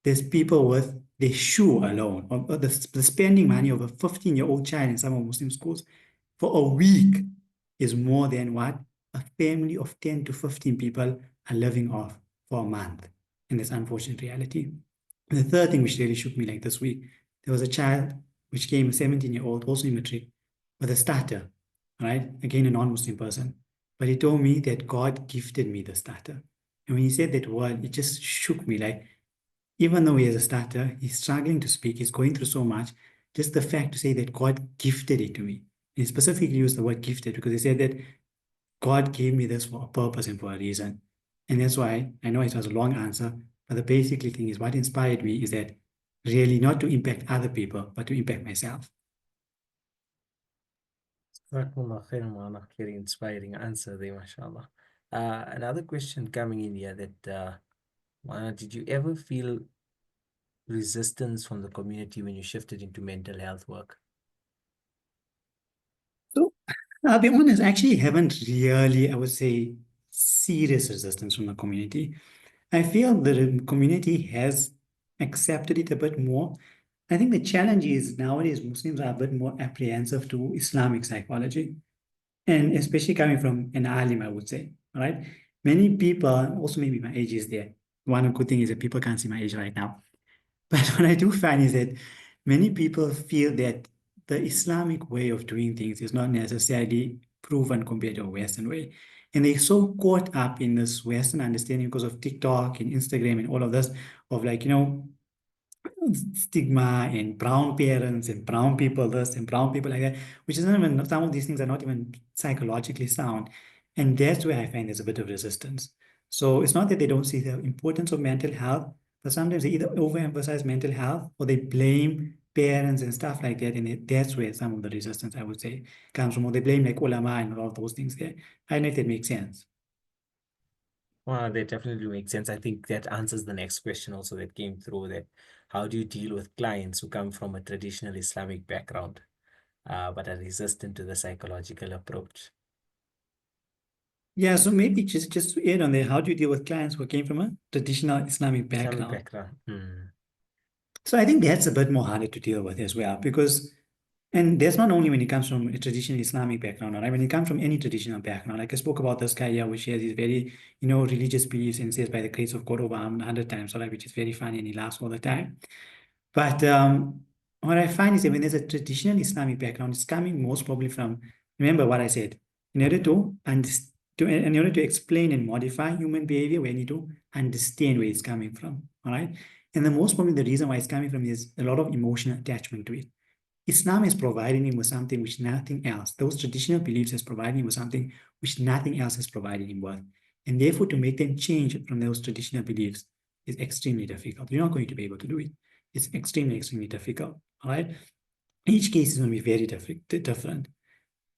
there's people with their shoe alone, or the spending money of a 15-year-old child in some of Muslim schools for a week is more than what a family of 10 to 15 people are living off for a month. And that's unfortunate reality. And the third thing which really shook me like this week, there was a child which came, a 17-year-old, also in matric, with a starter, right? Again, a non-Muslim person. But he told me that God gifted me the starter. And when he said that word, it just shook me. Like, even though he is a starter, he's struggling to speak, he's going through so much. Just the fact to say that God gifted it to me. He specifically used the word gifted because he said that God gave me this for a purpose and for a reason. And that's why I know it was a long answer, but the basically thing is what inspired me is that really not to impact other people, but to impact myself. Jazakumullah khairan, Maulana. Very inspiring answer there, mashallah. Another question coming in here that, Maulana, did you ever feel resistance from the community when you shifted into mental health work? So I'll be honest, I actually haven't really, I would say, serious resistance from the community. I feel the community has accepted it a bit more. I think the challenge is nowadays Muslims are a bit more apprehensive to Islamic psychology, and especially coming from an alim, I would say. All right. Many people, also maybe my age is there. One good thing is that people can't see my age right now. But what I do find is that many people feel that the Islamic way of doing things is not necessarily proven compared to a Western way. And they're so caught up in this Western understanding because of TikTok and Instagram and all of this, of like, stigma and brown parents and brown people this and brown people like that, which is not even, some of these things are not even psychologically sound. And that's where I find there's a bit of resistance. So it's not that they don't see the importance of mental health, but sometimes they either overemphasize mental health or they blame parents and stuff like that. And that's where some of the resistance, I would say, comes from. Or they blame like ulama and all of those things there. I don't know if that makes sense. Well, that definitely makes sense. I think that answers the next question also that came through, that how do you deal with clients who come from a traditional Islamic background, but are resistant to the psychological approach? Yeah, so maybe just to add on there, how do you deal with clients who came from a traditional Islamic Islamic background? background. Hmm. So I think that's a bit more harder to deal with as well, because, and that's not only when it comes from a traditional Islamic background, right? When it comes from any traditional background, like I spoke about this guy here, which has these very, religious beliefs and says by the grace of God over 100 times, right? Which is very funny and he laughs all the time. But what I find is that when there's a traditional Islamic background, it's coming most probably from, remember what I said, in order to understand, in order to explain and modify human behavior, we need to understand where it's coming from. All right. And the most probably the reason why it's coming from is a lot of emotional attachment to it. Islam is providing him with something which nothing else, those traditional beliefs has provided him with something which nothing else has provided him with. And therefore, to make them change from those traditional beliefs is extremely difficult. You're not going to be able to do it. It's extremely, extremely difficult. All right. Each case is going to be very different.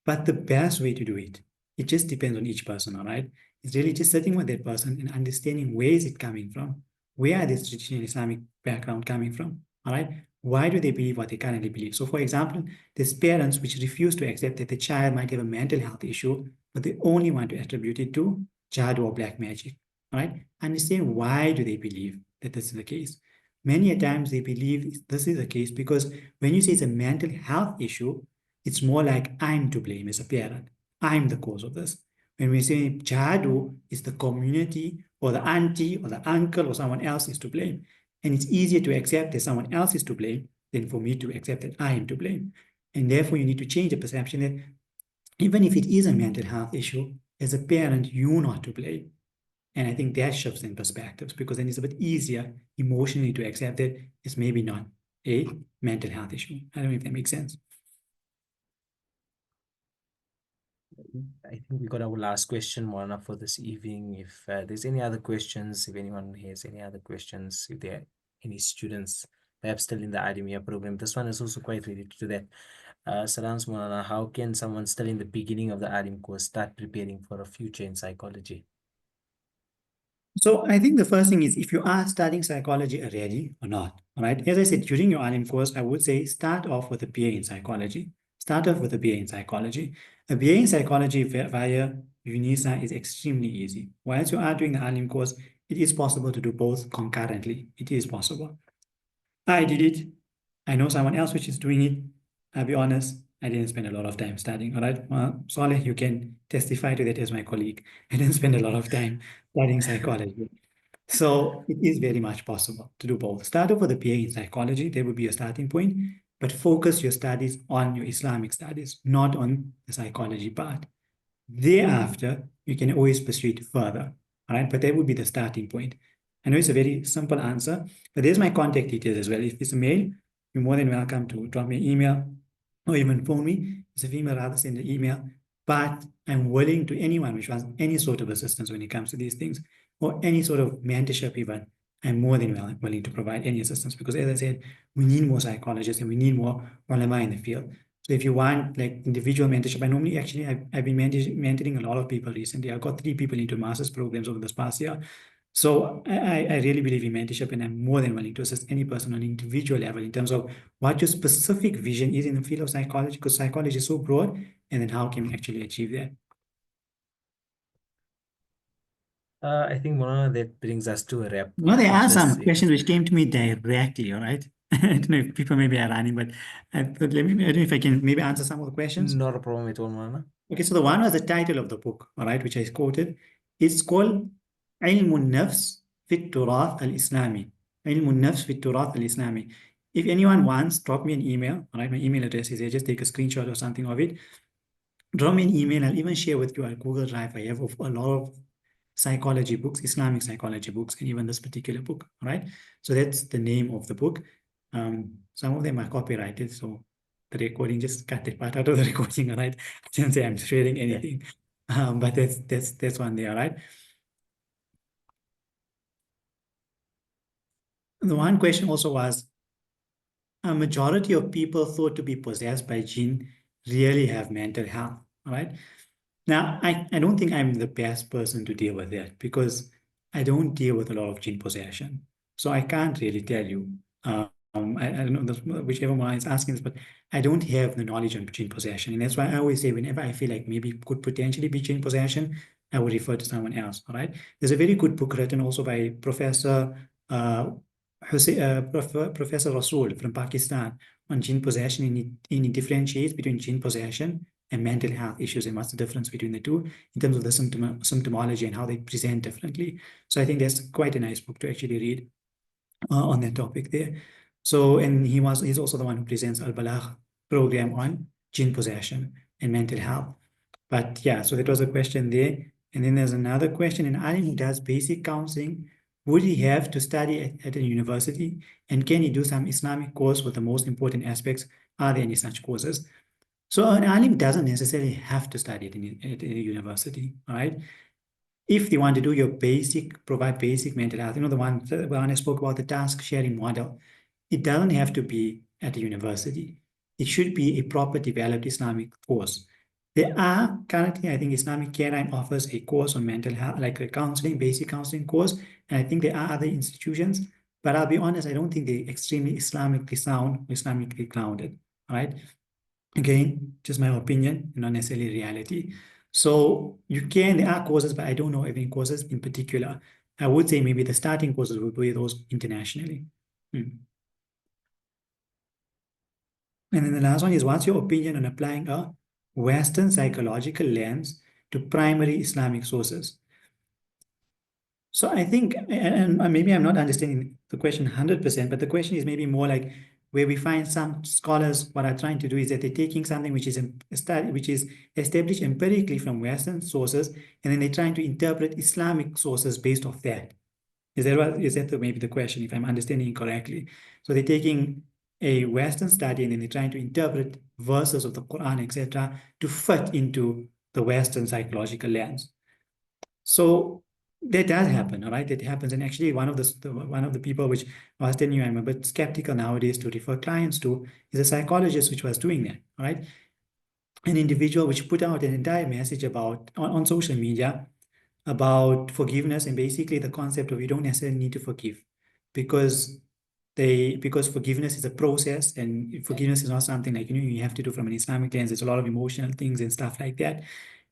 But the best way to do it, it just depends on each person, all right? It's really just sitting with that person and understanding where is it coming from? Where are this traditional Islamic background coming from? All right. Why do they believe what they currently believe? So, for example, there's parents which refuse to accept that the child might have a mental health issue, but they only want to attribute it to jadoo or black magic. All right. Understand why do they believe that this is the case? Many a times they believe this is the case because when you say it's a mental health issue, it's more like I'm to blame as a parent. I'm the cause of this. When we say Jadu, it's the community or the auntie or the uncle or someone else is to blame. And it's easier to accept that someone else is to blame than for me to accept that I am to blame. And therefore, you need to change the perception that even if it is a mental health issue, as a parent, you're not to blame. And I think that shifts in perspectives because then it's a bit easier emotionally to accept that it's maybe not a mental health issue. I don't know if that makes sense. I think we got our last question, Moana, for this evening. If there's any other questions, if anyone has any other questions, if there are any students perhaps still in the academia program, this one is also quite related to that. Salams, Moana, how can someone still in the beginning of the ADIM course start preparing for a future in psychology? So I think the first thing is if you are studying psychology already or not, all right? As I said, during your RN course, I would say start off with a BA in psychology. Start off with a BA in psychology. A BA in psychology via UNISA is extremely easy. Whilst you are doing the RN course, it is possible to do both concurrently. It is possible. I did it. I know someone else which is doing it. I'll be honest, I didn't spend a lot of time studying. All right. Well, Saleh, you can testify to that as my colleague. I didn't spend a lot of time studying psychology. So it is very much possible to do both. Start off with a PA in psychology, there would be a starting point, but focus your studies on your Islamic studies, not on the psychology part. Thereafter, you can always pursue it further. All right, but that would be the starting point. I know it's a very simple answer, but there's my contact details as well. If it's a male, you're more than welcome to drop me an email or even phone me. It's a female, rather send an email. But I'm willing to anyone which wants any sort of assistance when it comes to these things or any sort of mentorship even. I'm more than willing to provide any assistance because, as I said, we need more psychologists and we need more ulama in the field. So if you want like individual mentorship, I normally actually I've been mentoring a lot of people recently. I've got 3 people into master's programs over this past year. So I really believe in mentorship, and I'm more than willing to assist any person on an individual level in terms of what your specific vision is in the field of psychology, because psychology is so broad, and then how can we actually achieve that? I think Mona, that brings us to a wrap Well, there of are this some questions which episode. came to me directly, all right? I don't know if people maybe are running, but I thought, I don't know if I can maybe answer some of the questions. Not a problem at all, Mona. Okay, so the one was the title of the book, all right, which I quoted. It's called علم النفس في التراث الإسلامي. علم النفس في التراث الإسلامي. If anyone wants, drop me an email, all right? My email address is here. Just take a screenshot or something of it. Drop me an email. I'll even share with you our Google Drive. I have a lot of psychology books, Islamic psychology books, and even this particular book. All right. So that's the name of the book. Some of them are copyrighted, so the recording just cut that part out of the recording. All right. I didn't say I'm sharing Yeah. anything, but that's one there. All right. The one question also was a majority of people thought to be possessed by jinn really have mental health. All right. Now, I don't think I'm the best person to deal with that because I don't deal with a lot of gene possession. So I can't really tell you. I don't know whichever one is asking this, but I don't have the knowledge on gene possession. And that's why I always say whenever I feel like maybe it could potentially be gene possession, I would refer to someone else. All right. There's a very good book written also by uh, Professor Rasool from Pakistan on gene possession, and he differentiates between gene possession and mental health issues and what's the difference between the two in terms of the symptomology and how they present differently. So I think that's quite a nice book to actually read on that topic there. So, and he's also the one who presents Al-Balagh program on gene possession and mental health. But yeah, so that was a question there. And then there's another question: an alim who does basic counseling, would he have to study at a university? And can he do some Islamic course with the most important aspects? Are there any such courses? So an alim doesn't necessarily have to study at a university, all right? If they want to do your provide basic mental health, the one I spoke about, the task sharing model, it doesn't have to be at a university. It should be a proper developed Islamic course. There are currently, I think Islamic Careline offers a course on mental health, like a counseling, basic counseling course. And I think there are other institutions, but I'll be honest, I don't think they're extremely Islamically sound, Islamically grounded. All right. Again, just my opinion, not necessarily reality. So there are courses, but I don't know any courses in particular. I would say maybe the starting courses would be those internationally. Hmm. And then the last one is, what's your opinion on applying a Western psychological lens to primary Islamic sources? So I think, and maybe I'm not understanding the question 100%, but the question is maybe more like where we find some scholars, what are trying to do is that they're taking something which is which is established empirically from Western sources, and then they're trying to interpret Islamic sources based off that. Is that maybe the question, if I'm understanding it correctly? So they're taking a Western study and then they're trying to interpret verses of the Quran, etc., to fit into the Western psychological lens. So that does happen, all right? That happens. And actually, one of the people which I was telling you I'm a bit skeptical nowadays to refer clients to is a psychologist which was doing that, all right? An individual which put out an entire message about on social media about forgiveness and basically the concept of you don't necessarily need to forgive because because forgiveness is a process and forgiveness is not something like you have to do from an Islamic lens. There's a lot of emotional things and stuff like that.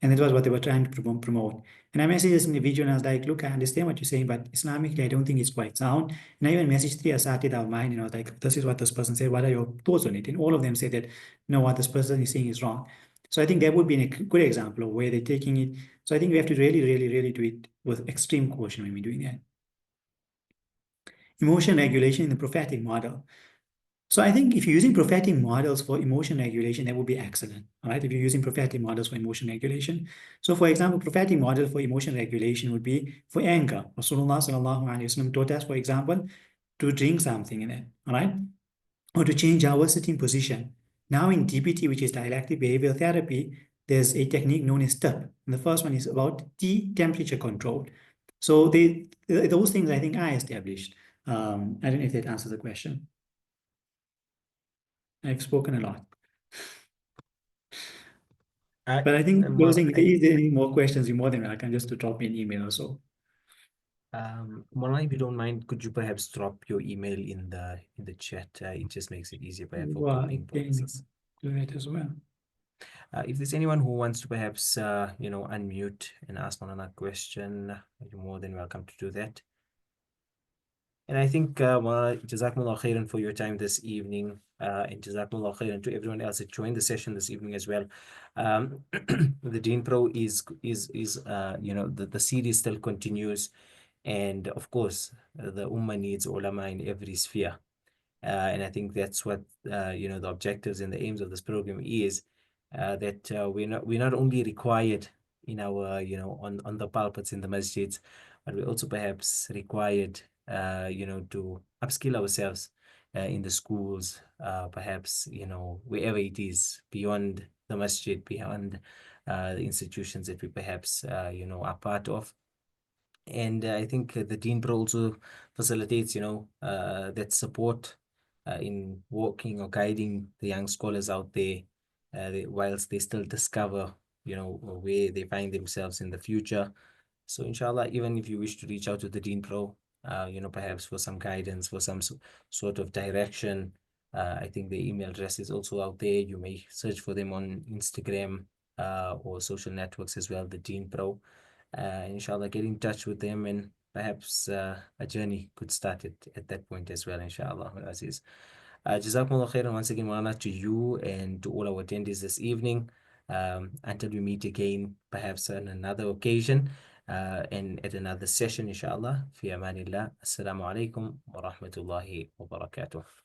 And that was what they were trying to promote. And I messaged this individual and I was like, look, I understand what you're saying, but Islamically, I don't think it's quite sound. And I even messaged 3 Asatid of mine and I was like, this is what this person said. What are your thoughts on it? And all of them said that, no, what this person is saying is wrong. So I think that would be a good example of where they're taking it. So I think we have to really, really, really do it with extreme caution when we're doing that. Emotion regulation in the prophetic model. So I think if you're using prophetic models for emotion regulation, that would be excellent, all right? If you're using prophetic models for emotion regulation. So for example, prophetic model for emotion regulation would be for anger. Rasulullah sallallahu alaihi wasallam taught us, for example, to drink something in it, all right? Or to change our sitting position. Now in DBT, which is dialectic behavioral therapy, there's a technique known as TIP. And the first one is about T temperature control. So those things I think I established. I don't know if that answers the question. I've spoken a lot. But I think Well, closing, if there are any more questions, you're more than welcome just to drop me an email or so. Mola, if you don't mind, could you perhaps drop your email in the chat? It just makes it easier perhaps for Well, I grouping can purposes. do that as well. If there's anyone who wants to perhaps unmute and ask Mola a question, you're more than welcome to do that. And I think, Mola, Jazakumullah khairan for your time this evening, and Jazakumullah khairan to everyone else that joined the session this evening as well. The Dean Pro is the series still continues, and of course, the Ummah needs ulama in every sphere. And I think that's what the objectives and the aims of this program is, that we're not only required in our on the pulpits in the masjids, but we're also perhaps required to upskill ourselves in the schools, perhaps wherever it is beyond the masjid, beyond the institutions that we perhaps are part of. And I think the Dean Pro also facilitates, that support in walking or guiding the young scholars out there, whilst they still discover, where they find themselves in the future. So inshallah, even if you wish to reach out to the Dean Pro, perhaps for some guidance, for some sort of direction, I think the email address is also out there. You may search for them on Instagram or social networks as well, the Dean Pro. Inshallah, get in touch with them, and perhaps a journey could start at that point as well, inshallah. Aziz. Jazakumullah khairan once again, Maulana, to you and to all our attendees this evening. Until we meet again, perhaps on another occasion and at another session, inshallah. Fi amanillah. Assalamu alaikum wa rahmatullahi wa barakatuh.